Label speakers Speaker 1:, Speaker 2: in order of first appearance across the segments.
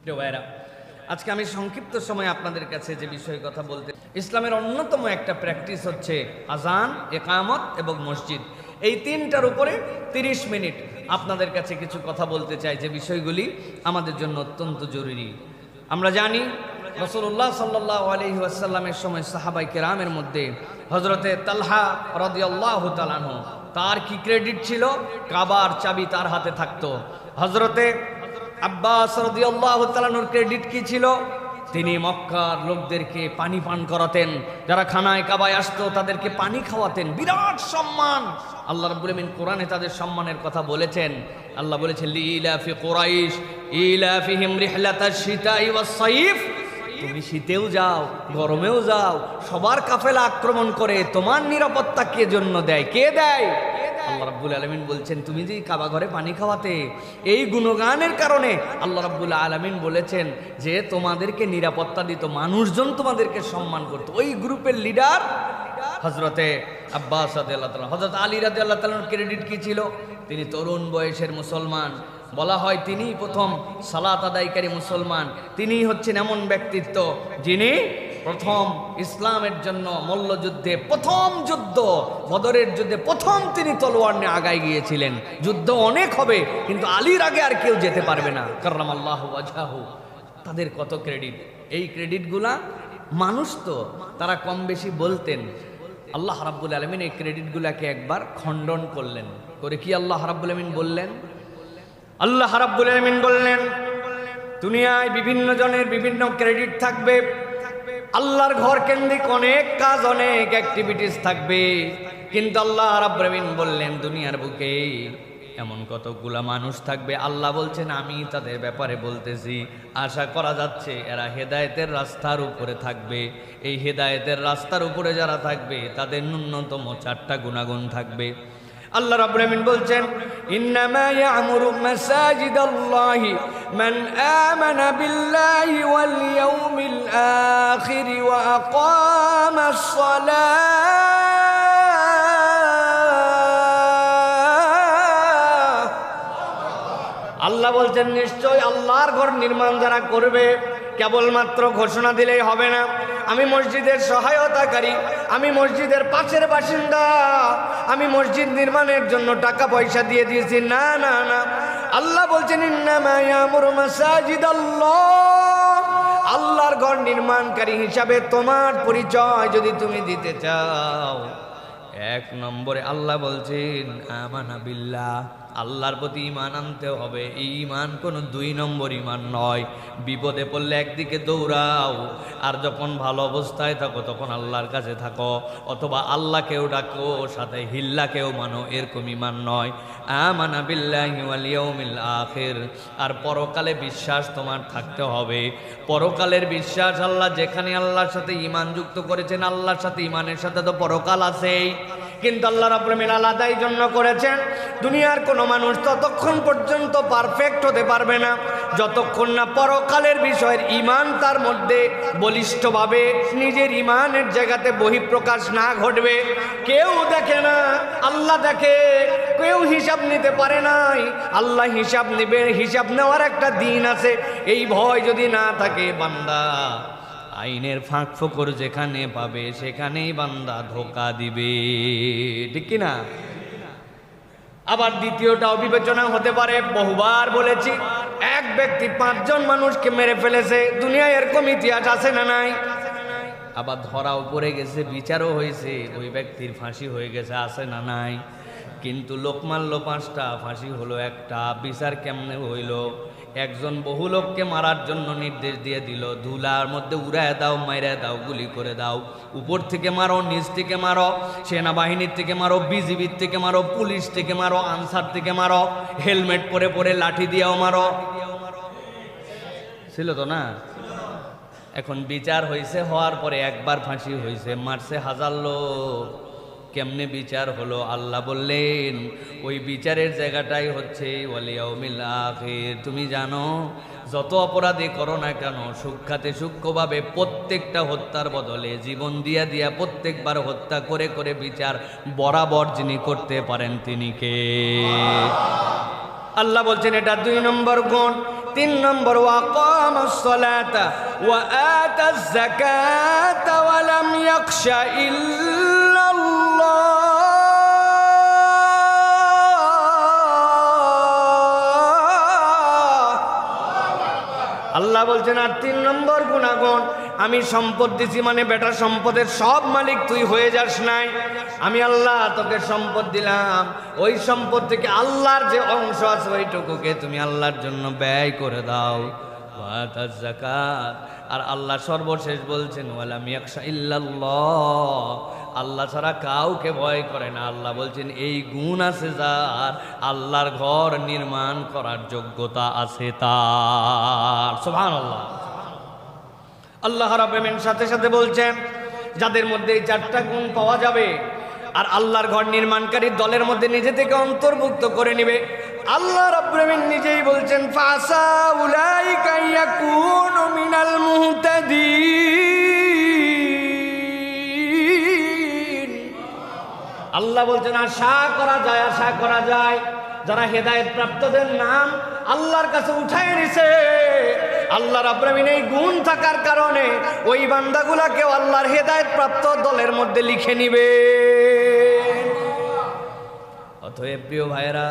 Speaker 1: প্রিয় ভাইরা, আজকে আমি সংক্ষিপ্ত সময় আপনাদের কাছে যে বিষয়ে কথা বলতে, ইসলামের অন্যতম একটা প্র্যাকটিস হচ্ছে আজান, ইকামত এবং মসজিদ। এই তিনটার উপরে 30 মিনিট আপনাদের কাছে কিছু কথা বলতে চাই, যে বিষয়গুলি আমাদের জন্য অত্যন্ত জরুরি। আমরা জানি রাসূলুল্লাহ সাল্লাল্লাহু আলাইহি ওয়াসাল্লামের সময় সাহাবায়ে কেরামের মধ্যে হযরতে তালহা রাদিয়াল্লাহু তাআলা আনহু, তার কি ক্রেডিট ছিল? কাবার চাবি তার হাতে থাকতো। হযরতে আব্বাস রাদিয়াল্লাহু তাআলা আনহুর ক্রেডিট কি ছিল? তিনি মক্কার লোকদেরকে পানি পান করাতেন, যারা খানায় কাবায় আসতো তাদেরকে পানি খাওয়াতেন। বিরাট সম্মান। আল্লাহ রাব্বুল আলামিন কোরআনে তাদের সম্মানের কথা বলেছেন। আল্লাহ বলেছেন লিইলাফি কুরাইশ ইলাফিহিম রিহলাতাশ শিতাই ওয়াস সাইফ। তুমি শীতেও যাও, গরমেও যাও, সবার কাফেলা আক্রমণ করে, তোমার নিরাপত্তা কে জন্য দেয়? কে দেয়? আল্লাহ রাব্বুল আলামিন বলছেন তুমি যে কাবা ঘরে পানি খাওয়াতে, এই গুণগানের কারণে আল্লাহ রাব্বুল আলামিন বলেছেন যে তোমাদেরকে নিরাপত্তা দিত, মানুষজন তোমাদেরকে সম্মান করত। ওই গ্রুপের লিডার হযরতে আব্বাস রাদিয়াল্লাহু তাআলা। হযরত আলী রাদিয়াল্লাহু তাআলার ক্রেডিট কি ছিল? তিনি তরুণ বয়সের মুসলমান, বলা হয় তিনি প্রথম সালাত আদায়কারী মুসলমান। তিনি হচ্ছেন এমন ব্যক্তিত্ব যিনি প্রথম ইসলামের জন্য মল্লযুদ্ধে, প্রথম যুদ্ধ বদরের যুদ্ধে প্রথম তিনি তলোয়ার নিয়ে আগায় গিয়েছিলেন। যুদ্ধ অনেক হবে কিন্তু আলীর আগে আর কেউ যেতে পারবে না, কাররামাল্লাহু ওয়াজহাহু। তাদের কত ক্রেডিট! এই ক্রেডিটগুলা মানুষ তো তারা কম বেশি বলতেন। আল্লাহ রাব্বুল আলামিন এই ক্রেডিটগুলাকে একবার খণ্ডন করলেন। করে কি আল্লাহ রাব্বুল আলামিন বললেন? আল্লাহ রাব্বুল আলামিন বললেন দুনিয়ায় বিভিন্ন জনের বিভিন্ন ক্রেডিট থাকবে, আল্লাহর ঘর কেন্দ্রিক অনেক কাজ, অনেক অ্যাক্টিভিটিস থাকবে, কিন্তু আল্লাহ রাব্বুল আলামিন বললেন দুনিয়ার বুকে এমন কতগুলা মানুষ থাকবে, আল্লাহ বলছেন আমি তাদের ব্যাপারে বলতেছি, আশা করা যাচ্ছে এরা হেদায়েতের রাস্তার উপরে থাকবে। এই হেদায়েতের রাস্তার উপরে যারা থাকবে তাদের ন্যূনতম 4টা গুণাগুণ থাকবে। আল্লাহ রাব্বুল আলামিন বলছেন ইন্নামা ইয়ামুরু মাসাজিদাল্লাহি মান আমানা বিল্লাহি ওয়াল ইয়াউমিল আখির ওয়া আকামাস সালাহ। আল্লাহ বলছেন নিশ্চয় আল্লাহর ঘর নির্মাণ যারা করবে, কেবলমাত্র ঘোষণা দিলেই হবে না আমি মসজিদের সহায়তাকারী, আমি মসজিদের পাশের বাসিন্দা, আমি মসজিদ নির্মাণের জন্য টাকা পয়সা দিয়ে দিয়েছি, না না না। আল্লাহ বলছেন ইন্নামা ইয়ামুরু মাসাজিদাল্লাহ, আল্লাহর ঘর নির্মাণকারী হিসাবে তোমার পরিচয় যদি তুমি দিতে চাও, 1 নম্বরে আল্লাহ বলছেন আমানা বিল্লাহ, আল্লাহর প্রতি ঈমান আনতে হবে। এই ঈমান কোনো 2 নম্বর ঈমান নয়। বিপদে পড়লে একদিকে দৌড়াও, আর যখন ভালো অবস্থায় থাকো তখন আল্লাহর কাছে থাকো, অথবা আল্লাহকেও ডাকো সাথে হিল্লাকেও মানো, এরকম ঈমান নয়। আমানা বিল্লাহি ওয়াল ইয়াউমিল আখির, আর পরকালে বিশ্বাস তোমার থাকতে হবে। পরকালের বিশ্বাস, আল্লাহ যেখানে আল্লাহর সাথে ঈমান যুক্ত করেছেন, আল্লাহর সাথে ঈমানের সাথে তো পরকাল আছেই, কিন্তু আল্লাহ রাব্বুল আলামিন আলাদাই জন্য করেছেন। দুনিয়ার কোনো মানুষ ততক্ষণ পর্যন্ত পারফেক্ট হতে পারবে না যতক্ষণ না পরকালের বিষয়ের ঈমান তার মধ্যে বলিষ্ঠভাবে নিজের ঈমানের জায়গাতে বহিঃপ্রকাশ না ঘটবে। কেউ দেখে না, আল্লাহ দেখে। কেউ হিসাব নিতে পারে নাই, আল্লাহ হিসাব নেবে। হিসাব নেওয়ার একটা দিন আছে। এই ভয় যদি না থাকে, বান্দা আইনের ফাঁক ফোকর যেখানে পাবে সেখানেই বান্দা ধোঁকা দিবে, ঠিক কিনা? আবার দ্বিতীয়টাও বিবেচনা হতে পারে। বহুবার বলেছি, এক ব্যক্তি 5 জন মানুষকে মেরে ফেলেছে। দুনিয়ায় এরকম ইতিহাস আছে না নাই? আবার ধরাও পড়ে গেছে, বিচারও হয়েছে, ওই ব্যক্তির ফাঁসি হয়ে গেছে, আছে না নাই? কিন্তু লোক মারল 5টা, ফাঁসি হলো 1টা। বিচার কেমনে হইল? একজন বহু লোককে মারার জন্য নির্দেশ দিয়ে দিল, ধুলার মধ্যে উড়ায় দাও, মাইরা দাও, গুলি করে দাও। উপর থেকে মারো, নিচ থেকে মারো, সেনাবাহিনীর থেকে মারো, বিজিবির থেকে মারো, পুলিশ থেকে মারো, আনসার থেকে মারো, হেলমেট পরে পরে লাঠি দিয়েও মারো। ছিল তো না? এখন বিচার হয়েছে, হওয়ার পরে একবার ফাঁসি হয়েছে, মারছে 1000 লোক। কেমনে বিচার হলো? আল্লাহ বললেন ওই বিচারের জায়গাটাই হচ্ছে ওয়াল ইয়াউমিল আখির। তুমি জানো যত অপরাধী করো না কেন, সূক্ষ্মাতে সূক্ষ্মভাবে প্রত্যেকটা হত্যার বদলে জীবন দিয়া দিয়া প্রত্যেকবার হত্যা করে করে বিচার বরাবর যিনি করতে পারেন তিনি কে? আল্লাহ বলছেন এটা 2 নম্বর গুণ। তিন নম্বর ওয়াকামাস সালাতা ওয়া আতাজ যাকাতা ওয়া লাম ইয়াখশা ইল্লাল্লাহ। আল্লাহ বলছেন আর তিন নম্বর গুণাগুণ, আমি সম্পদ দিছি মানে বেটা সম্পদের সব মালিক তুই হয়ে যাস নাই। আমি আল্লাহ তোকে সম্পদ দিলাম, ওই সম্পদ থেকে আল্লাহর যে অংশ আছে ওইটুকুকে তুমি আল্লাহর জন্য ব্যয় করে দাও। ওয়াতাজ যাকাত, আর আল্লাহ সর্বশেষ বলছেন ওয়ালাম ইয়াখশা ইল্লাল্লাহ, আল্লাহ ছাড়া কাউকে ভয় করে না। আল্লাহ বলছেন এই গুণ আছে যার, আল্লাহর ঘর নির্মাণ করার যোগ্যতা আছে তার। সুবহানাল্লাহ। আল্লাহ রাব্বুল আলামিন সাথে সাথে বলছেন যাদের মধ্যে এই চারটা গুণ পাওয়া যাবে আর আল্লাহর ঘর নির্মাণকারী দলের মধ্যে নিজে থেকে অন্তর্ভুক্ত করে নেবে, আল্লাহ রাব্বুল আলামিন নিজেই বলছেন ফাসা উলাইকা ইয়াকুনু মিনাল মুহতাদিন। আল্লাহ বলছেন আশা করা যায় যারা হেদায়েত প্রাপ্তদের নাম আল্লাহর কাছে উঠায় নিছে, আল্লাহ রাব্বুল আলামিন এই গুণ থাকার কারণে ওই বান্দাগুলাকেও আল্লাহর হেদায়েত প্রাপ্ত দলের মধ্যে লিখে নিবে। অতএব প্রিয় ভাইরা,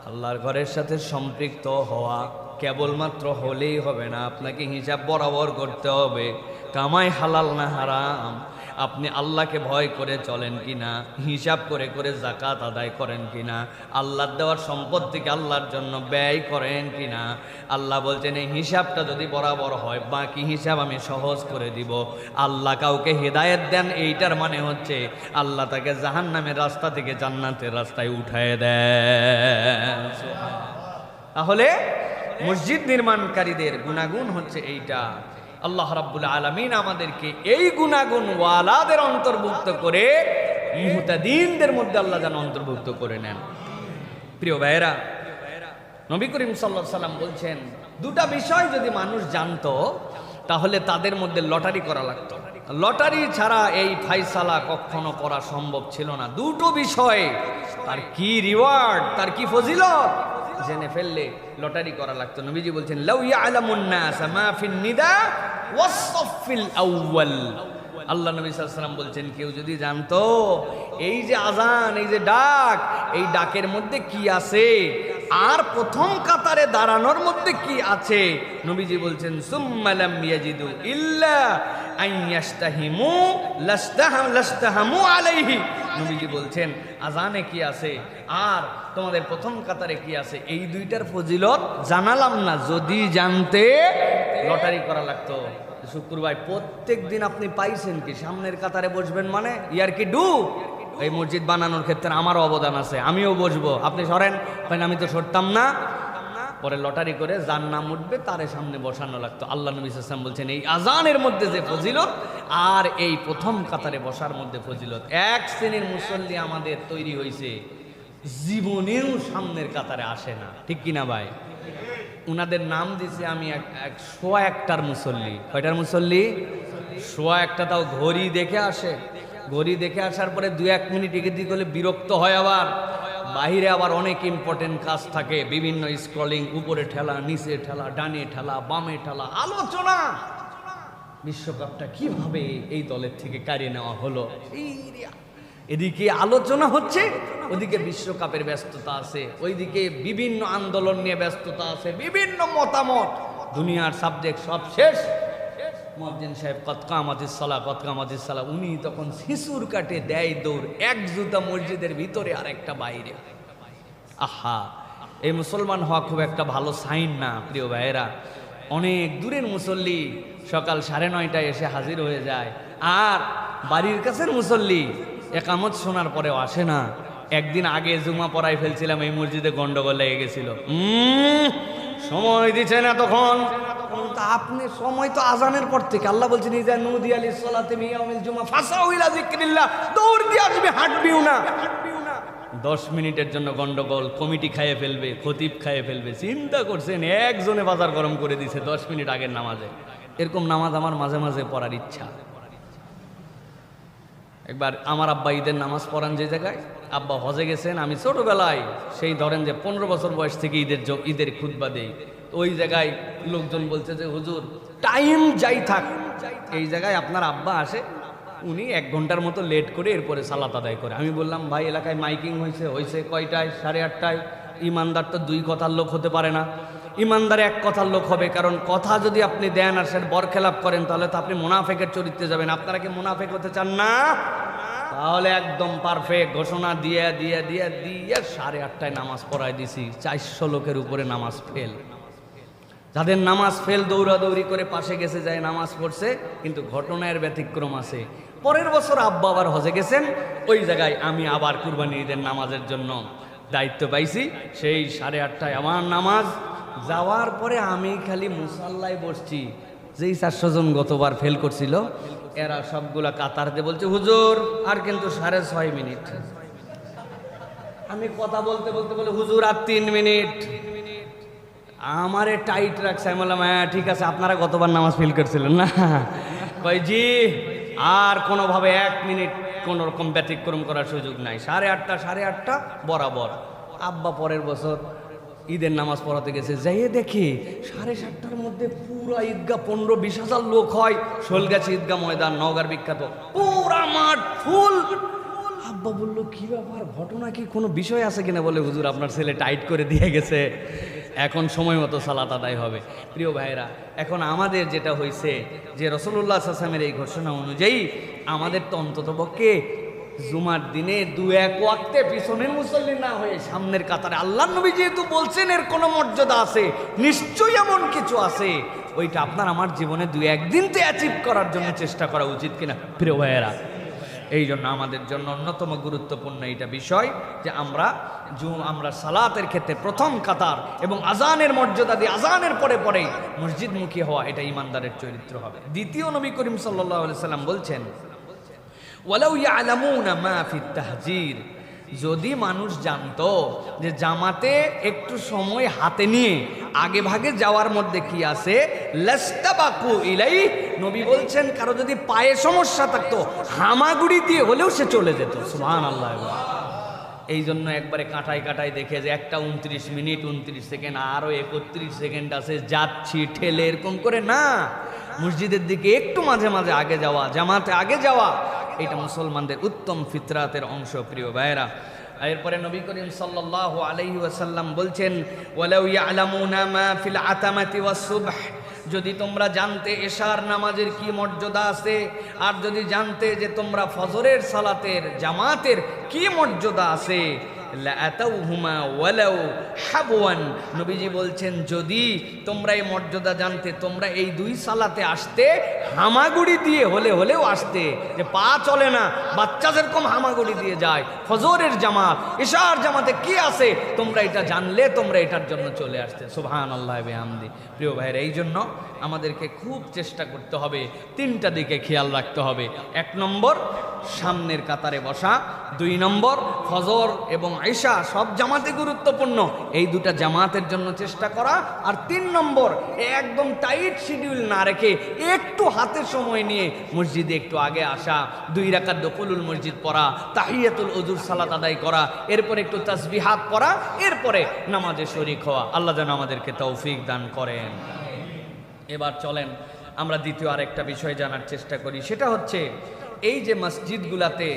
Speaker 1: আল্লাহর ঘরের সাথে সম্পৃক্ত হওয়া কেবলমাত্র হলেই হবে না, আপনাকে হিসাব বরাবর করতে হবে। কামাই হালাল না হারাম, আপনি আল্লাহকে ভয় করে চলেন কিনা, হিসাব করে করে যাকাত আদায় করেন কিনা, আল্লাহর দেওয়ার সম্পদ থেকে আল্লাহর জন্য ব্যয় করেন কিনা। আল্লাহ বলছেন এই হিসাবটা যদি বরাবর হয় বাকি হিসাব আমি সহজ করে দিব। আল্লাহ কাউকে হেদায়েত দেন, এইটার মানে হচ্ছে আল্লাহ তাকে জাহান্নামের রাস্তা থেকে জান্নাতের রাস্তায় উঠায় দেন। তাহলে মসজিদ নির্মাণকারীদের গুণাগুণ হচ্ছে এইটা। আল্লাহ রাব্বুল আলামিন আমাদেরকে এই গুণাগুণ ওয়ালাদের অন্তর্ভুক্ত করে মুহতাদিনদের মধ্যে আল্লাহ যেন অন্তর্ভুক্ত করে নেন। প্রিয় ভাইয়েরা, নবী করিম সাল্লাল্লাহু আলাইহি ওয়াসাল্লাম বলছেন দুটা বিষয় যদি মানুষ জানতো তাহলে তাদের মধ্যে লটারি করা লাগতো। লটারি ছাড়া এই ফায়সালা কখনো করা সম্ভব ছিল না। দুটো বিষয়, তার কি রিওয়ার্ড, তার কি ফজিলত জেনে ফেললে লটারি করা লাগতো। নবীজি বলছেন লাউ ইয়ালামুন নাস মা ফিন নিদা ওয়াস-সাফিল আউয়াল। আল্লাহ নবী সাল্লাল্লাহু আলাইহি ওয়াসাল্লাম বলছেন কেউ যদি জানতো এই যে আজান, এই যে ডাক, এই ডাকের মধ্যে কি আছে আর প্রথম কাতারে দাঁড়ানোর মধ্যে কি আছে, নবীজি বলছেন সুম্মা লাম ইয়াজিদু ইল্লা আন ইয়াস্তাহিমু লাস্তাহামু আলাইহি। নবীজি বলছেন আজানে কি আছে আর তোমাদের প্রথম কাতারে কি আছে, এই দুইটার ফজিলত জানালাম না, যদি জানতে লটারি করা লাগতো। শুক্রবার প্রত্যেক দিন আপনি পাইছেন কি সামনের কাতারে বসবেন, মানে ইয়ার কি ডু এই মসজিদ বানানোর ক্ষেত্রে আমারও অবদান আছে, আমিও বসবো, আপনি সরেন, আমি তো সরতাম না। পরে লটারি করে যার নাম উঠবে তারে সামনে বসানো লাগতো। আল্লাহ নবী সাল্লাল্লাহু আলাইহি ওয়াসাল্লাম বলছেন এই আজানের মধ্যে যে ফজিলত আর এই প্রথম কাতারে বসার মধ্যে ফজিলত। এক শ্রেণীর মুসল্লি আমাদের তৈরি হয়েছে জীবনেও সামনের কাতারে আসে না, ঠিক কিনা ভাই? উনাদের নাম দিছি আমি সোয়া একটার মুসল্লি। কয়টার মুসল্লি? সোয়া একটা। তাও ঘড়ি দেখে আসে, ঘড়ি দেখে আসার পরে 2-1 মিনিট এগিয়ে করলে বিরক্ত হয়। আবার বাহিরে আবার অনেক ইম্পর্টেন্ট কাজ থাকে, বিভিন্ন স্ক্রলিং, উপরে ঠেলা, নিচে ঠেলা, ডানে ঠেলা, বামে ঠেলা, আলোচনা বিশ্বকাপটা কিভাবে এই দলের থেকে কারিয়ে নেওয়া হলো, এদিকে আলোচনা হচ্ছে, ওদিকে বিশ্বকাপের ব্যস্ততা আছে, ওইদিকে বিভিন্ন আন্দোলন নিয়ে ব্যস্ততা আছে, বিভিন্ন মতামত, দুনিয়ার সাবজেক্ট সব শেষ। মুয়াজ্জিন সাহেব কত কামাতিস সালাহ, উনি তখন শিশুর কাটে দেয় দৌড়, এক জুতা মসজিদের ভিতরে আর একটা বাইরে। আহা, এই মুসলমান হওয়া খুব একটা ভালো সাইন না প্রিয় ভাইয়েরা। অনেক দূরের মুসল্লি সকাল 9:30টায় এসে হাজির হয়ে যায়, আর বাড়ির কাছের মুসল্লি একামত শোনার পরেও আসে না। একদিন আগে জুমা পড়াই ফেলছিলাম, এই মসজিদে গন্ডগোল লেগে গেছিল, সময় দিচ্ছেন এতক্ষণ। আপনি সময় তো আজানের পর থেকে, আল্লাহ বলছেন ইজা নুদি আলিস সালাতি মিন ইয়াউমিল জুমআ ফাসাউ ইলা যিকরিল্লাহ, দৌড় দিয়ে আসবে, হাঁটবিও না। 10 মিনিটের জন্য গন্ডগোল, কমিটি খাইয়ে ফেলবে, খতিব খাইয়ে ফেলবে। চিন্তা করছেন একজনে বাজার গরম করে দিছে 10 মিনিট আগের নামাজে। এরকম নামাজ আমার মাঝে মাঝে পড়ার ইচ্ছা। একবার আমার আব্বা ঈদের নামাজ পড়ান যে জায়গায়, আব্বা হজে গেছেন, আমি ছোটবেলায় সেই ধরেন যে 15 বছর বয়স থেকে ঈদের খুতবা দেই। ওই জায়গায় লোকজন বলছে যে হুজুর টাইম যাই থাক, এই জায়গায় আপনার আব্বা আসে, উনি 1 ঘন্টার মতো লেট করে এরপরে সালাত আদায় করে। আমি বললাম ভাই এলাকায় মাইকিং হয়েছে কয়টায়? 8:30টায়। ইমানদার তো 2 কথার লোক হতে পারে না, ইমানদার 1 কথার লোক হবে। কারণ কথা যদি আপনি দেন আর সেটা বরখেলাপ করেন তাহলে তো আপনি মুনাফেকের চরিত্রে যাবেন। আপনারা কি মুনাফেক হতে চান না? তাহলে একদম পারফেক্ট ঘোষণা দিয়ে 8:30টায় নামাজ পড়ায় দিছি। 400 লোকের উপরে নামাজ ফেল। যাদের নামাজ ফেল দৌড়াদৌড়ি করে পাশে গেছে যায় নামাজ পড়ছে, কিন্তু ঘটনার ব্যতিক্রম আছে। পরের বছর আব্বা আবার হজে গেছেন, ওই জায়গায় আমি আবার কুরবানি ঈদের নামাজের জন্য দায়িত্ব পাইছি। সেই 8:30টায় আমার নামাজ যাওয়ার পরে আমি খালি মুসাল্লায় বসছি। যেই 400 জন গতবার ফেল করছিল এরা সবগুলা কাতার দিয়ে বলছে হুজুর আর কিন্তু 6.5 মিনিট। আমি কথা বলতে বলতে বলে হুজুর আর 3 মিনিট। আমারে টাইট রাখছে। আমি বললাম হ্যাঁ ঠিক আছে, আপনারা গতবার নামাজ ফেল করছিলেন না? কই জি, আর কোনোভাবে 1 মিনিট কোনো রকম ব্যতিক্রম করার সুযোগ নাই। 8:30 বরাবর। আব্বা পরের বছর ঈদের নামাজ পড়াতে গেছে, যাইয়ে দেখি 7:30টার মধ্যে পুরা ঈদগাহ 15-20 হাজার লোক হয়। শোলগাছি ঈদগাহ ময়দান, নওগাঁর বিখ্যাত, পুরা মাঠ ফুল। আব্বা বললো কি ব্যাপার, ঘটনা কি কোনো বিষয় আছে কিনা? বলে হুজুর আপনার ছেলে টাইট করে দিয়ে গেছে, এখন সময় মতো সালাত আদায় হবে। প্রিয় ভাইরা, এখন আমাদের যেটা হয়েছে যে রাসূলুল্লাহ সাল্লাল্লাহু আলাইহি ওয়াসাল্লামের এই ঘোষণা অনুযায়ী আমাদের তো অন্ততপক্ষে জুমার দিনে 2-1 ওয়াক্তে পিছনের মুসল্লি না হয়ে সামনের কাতারে, আল্লাহর নবী যেহেতু বলছেন এর কোনো মর্যাদা আছে, নিশ্চয়ই এমন কিছু আছে, ওইটা আপনার আমার জীবনে 2-1 দিন তো অ্যাচিভ করার জন্য চেষ্টা করা উচিত কিনা প্রিয় ভাইয়েরা? এই জন্য আমাদের জন্য অন্যতম গুরুত্বপূর্ণ এইটা বিষয় যে আমরা সালাতের ক্ষেত্রে প্রথম কাতার এবং আজানের মর্যাদা দিয়ে আজানের পরে পরেই মসজিদমুখী হওয়া, এটা ইমানদারের চরিত্র হবে। দ্বিতীয় নবী করিম সাল্লাল্লাহু আলাইহি সাল্লাম বলছেন ওয়ালাউ ইয়ালামুনা মা ফিত তাহজির, যদি মানুষ জানতো যে জামাতে একটু সময় হাতে নিয়ে আগে ভাগে যাওয়ার মধ্যে কি আছে, লাস্তাবাকু ইলাই, নবী বলছেন কারো যদি পায়ে সমস্যা থাকতো হামাগুড়ি দিয়ে হলেও সে চলে যেত। সুবহানাল্লাহ। এই জন্য একবারে কাটায় দেখে যে একটা 29 মিনিট 29 সেকেন্ড আরও 31 সেকেন্ড আছে, যাচ্ছি ঠেলে এরকম করে না, মসজিদের দিকে একটু মাঝে মাঝে আগে যাওয়া, জামাতে আগে যাওয়া, এটা মুসলমানদের উত্তম ফিতরাতের অংশ প্রিয় ভাইরা। এরপরে নবী করিম সাল্লাল্লাহু আলাইহি ওয়াসাল্লাম বলছেন ওয়ালাউ ইয়ালামুনা মা ফিল আতামাতি ওয়াস সুবহ, যদি তোমরা জানতে এশার নামাজের কি মর্যাদা আছে, আর যদি জানতে যে তোমরা ফজরের সালাতের জামাতের কি মর্যাদা আছে, লাআতাউহুমা ওয়ালাউ হাবওয়ান, নবীজি বলছেন যদি তোমরা এই মর্যাদা জানতে তোমরা এই 2 সালাতে আসতে হামাগুড়ি দিয়ে হলেও আসতে। যে পা চলে না, বাচ্চা যেরকম হামাগুড়ি দিয়ে যায়, ফজরের জামাত এশার জামাতে কি আছে তোমরা এটা জানলে তোমরা এটার জন্য চলে আসতে। সুবহানাল্লাহ বিহামদি। প্রিয় ভাইয়েরা, এই জন্য আমাদেরকে খুব চেষ্টা করতে হবে, 3টা দিকে খেয়াল রাখতে হবে। 1 নম্বর সামনের কাতারে বসা, 2 নম্বর ফজর এবং ঈশা সব জামাতে গুরুত্বপূর্ণ, এই 2টা জামাতের জন্য চেষ্টা করা, আর 3 নম্বর একদম টাইট শিডিউল না রেখে একটু হাতে সময় নিয়ে মসজিদে একটু আগে আসা, 2 রাকাত দখুলুল মসজিদ পড়া, তাহিয়াতুল ওযুর সালাত আদায় করা, এরপরে একটু তাসবিহাত পড়া, এরপরে নামাজে শরীক হওয়া। আল্লাহ যেন আমাদেরকে তৌফিক দান করেন। এবার চলেন আমরা দ্বিতীয় আরেকটা বিষয় জানার চেষ্টা করি, সেটা হচ্ছে এই যে মসজিদগুলাতে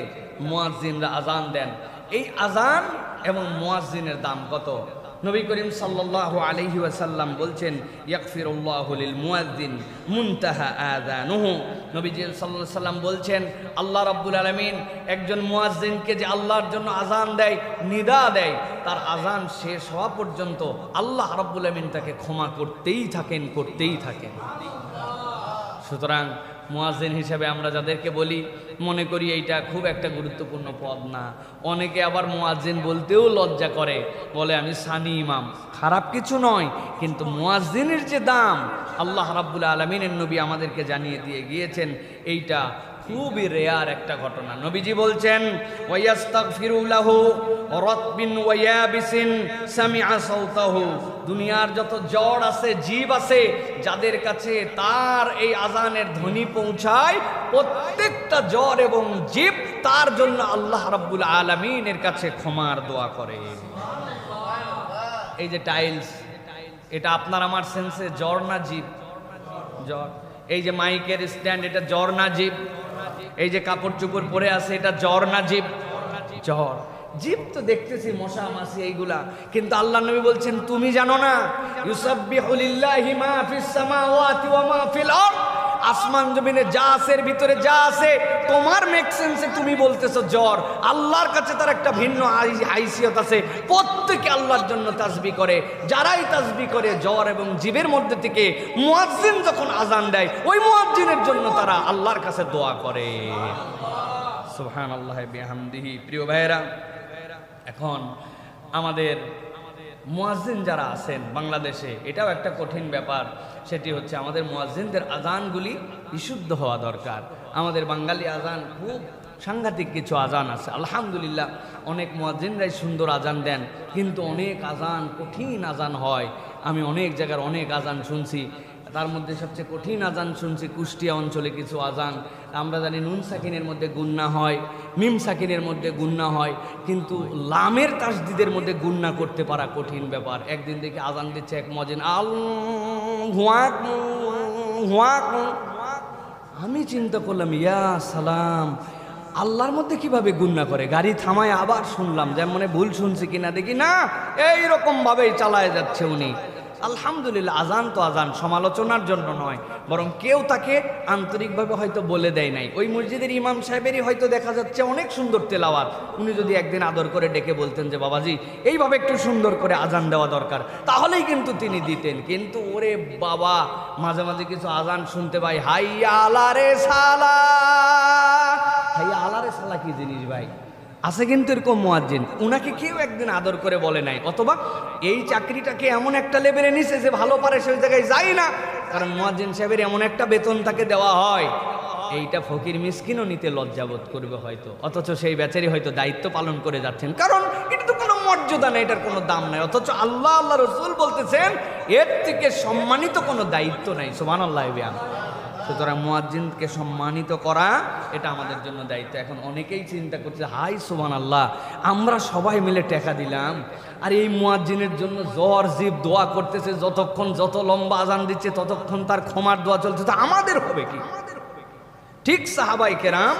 Speaker 1: মুয়াজ্জিনরা আজান দেন, এই আজান এবং মুয়াজ্জিনের দাম কত? নবী করিম সাল্লাল্লাহু আলাইহি ওয়াসাল্লাম বলছেন ইয়াগফিরুল্লাহু লিল মুয়াজ্জিন মুনতাহা আযানুহু, নবীজি সাল্লাল্লাহু আলাইহি ওয়াসাল্লাম বলছেন আল্লাহ রাব্বুল আলামিন একজন মুয়াজ্জিনকে যে আল্লাহর জন্য আজান দেয়, নিদা দেয়, তার আজান শেষ হওয়া পর্যন্ত আল্লাহ রাব্বুল আলামিন তাকে ক্ষমা করতেই থাকেন। সুতরাং মুয়াজ্জিন হিসেবে আমরা যাদেরকে বলি, মনে করি এইটা খুব একটা গুরুত্বপূর্ণ পদ না। অনেকে আবার মুয়াজ্জিন বলতেও লজ্জা করে, বলে আমি সানি ইমাম। খারাপ কিছু নয়, কিন্তু মুয়াজ্জিনের যে দাম আল্লাহ রাব্বুল আলামিনের নবী আমাদেরকে জানিয়ে দিয়ে গিয়েছেন, এইটা খুবই রেয়ার একটা ঘটনা। নবীজি বলছেন ওয়ায়াস্তাগফিরু লাহু রাতবিন ওয়া ইয়াবিসিন সামিআ সাওতাহু, দুনিয়ার যত জড় আছে, জীব আছে, যাদের কাছে তার এই আজানের ধ্বনি পৌঁছায়, প্রত্যেকটা জড় এবং জীব তার জন্য আল্লাহ রাব্বুল আলামিনের কাছে ক্ষমার দোয়া করে। এই যে টাইলস, এটা আপনার আমার সেন্সে জ্বর না জীব? জ্বর। এই যে মাইকের স্ট্যান্ড, এটা জ্বর না জীব? এই যে কাপড় চোপড় পরে আছে, এটা জ্বর না জীব? জ্বর। জীব তো দেখতেছি মশা মাছি এইগুলা, কিন্তু আল্লাহ নবী বলছেন তুমি জানো না, ইউসাব্বিহু লিল্লাহি মা ফিস সামাওয়াতি ওয়া মা ফিল আরদ, আসমান জমিনে যা আছে, এর ভিতরে যা আছে, তোমার মেক সেন্সে তুমি বলতেছো জ্বর, আল্লাহর কাছে তার একটা ভিন্ন হাইসিয়ত আছে। প্রত্যেকে আল্লাহর জন্য তাসবিহ করে, যারাই তাসবিহ করে জ্বর এবং জীবের মধ্যে থেকে মুয়াজ্জিন যখন আজান দেয়, ওই মুয়াজ্জিনের জন্য তারা আল্লাহর কাছে দোয়া করে। সুবহানাল্লাহি বিহামদিহি। প্রিয় ভাইয়েরা, এখন আমাদের মুয়াজ্জিন যারা আছেন বাংলাদেশে, এটাও একটা কঠিন ব্যাপার। সেটি হচ্ছে আমাদের মুয়াজ্জিনদের আজানগুলি বিশুদ্ধ হওয়া দরকার। আমাদের বাঙালি আজান খুব সাংঘাতিক কিছু আজান আছে, আলহামদুলিল্লাহ অনেক মুয়াজ্জিনরাই সুন্দর আজান দেন, কিন্তু অনেক আজান কঠিন আজান হয়। আমি অনেক জায়গার অনেক আজান শুনছি, তার মধ্যে সবচেয়ে কঠিন আজান শুনছি কুষ্টিয়া অঞ্চলে কিছু আজান। আমরা জানি নুন সাকিনের মধ্যে গুন্না হয়, মিম সাকিনের মধ্যে গুন্না হয়, কিন্তু লামের তাসদিদের মধ্যে গুন্না করতে পারা কঠিন ব্যাপার। একদিন দেখি আজান দিচ্ছে এক মুয়াজ্জিন, আমি চিন্তা করলাম ইয়া সালাম, আল্লাহর মধ্যে কিভাবে গুন্না করে? গাড়ি থামায় আবার শুনলাম, যেমন ভুল শুনছি কিনা দেখি, না এইরকম ভাবেই চালায় যাচ্ছে উনি। আলহামদুলিল্লাহ, আজান তো আজান, সমালোচনার জন্য নয়, বরং কেউ তাকে আন্তরিকভাবে হয়তো বলে দেয় নাই। ওই মসজিদের ইমাম সাহেবেরই হয়তো দেখা যাচ্ছে অনেক সুন্দর তেলাওয়াত, উনি যদি একদিন আদর করে ডেকে বলতেন যে বাবাজি এইভাবে একটু সুন্দর করে আজান দেওয়া দরকার, তাহলেই কিন্তু তিনি দিতেন। কিন্তু ওরে বাবা, মাঝে মাঝে কিছু আজান শুনতে পাই, হাইয়া আলারে সালা। হাইয়া আলারে সালা কি জিনিস ভাই? আছে কিন্তু এরকম মুয়াজ্জিন, উনাকে কেউ একদিন আদর করে বলে নাই, অথবা এই চাকরিটাকে এমন একটা লেভেলে নিছে যে ভালো পারে সেই জায়গায় যাই না, কারণ মুয়াজ্জিন সাহেবের এমন একটা বেতন তাকে দেওয়া হয়, এইটা ফকির মিসকিনও নিতে লজ্জাবোধ করবে হয়তো, অথচ সেই বেচারি হয়তো দায়িত্ব পালন করে যাচ্ছেন, কারণ এটা তো কোনো মর্যাদা নেই, এটার কোনো দাম নাই। অথচ আল্লাহ আল্লাহ রসুল বলতেছেন এর থেকে সম্মানিত কোনো দায়িত্ব নাই। সুবহানাল্লাহ। সুতরাং মুয়াজ্জিনকে সম্মানিত করা এটা আমাদের জন্য দায়িত্ব। এখন অনেকেই চিন্তা করছে, হাই সুবহানাল্লাহ, আমরা সবাই মিলে টাকা দিলাম, আর এই মুয়াজ্জিনের জন্য জ্বর জীব দোয়া করতেছে, যতক্ষণ যত লম্বা আজান দিচ্ছে ততক্ষণ তার ক্ষমার দোয়া চলছে, তো আমাদের হবে কি? ঠিক সাহাবায়ে কেরাম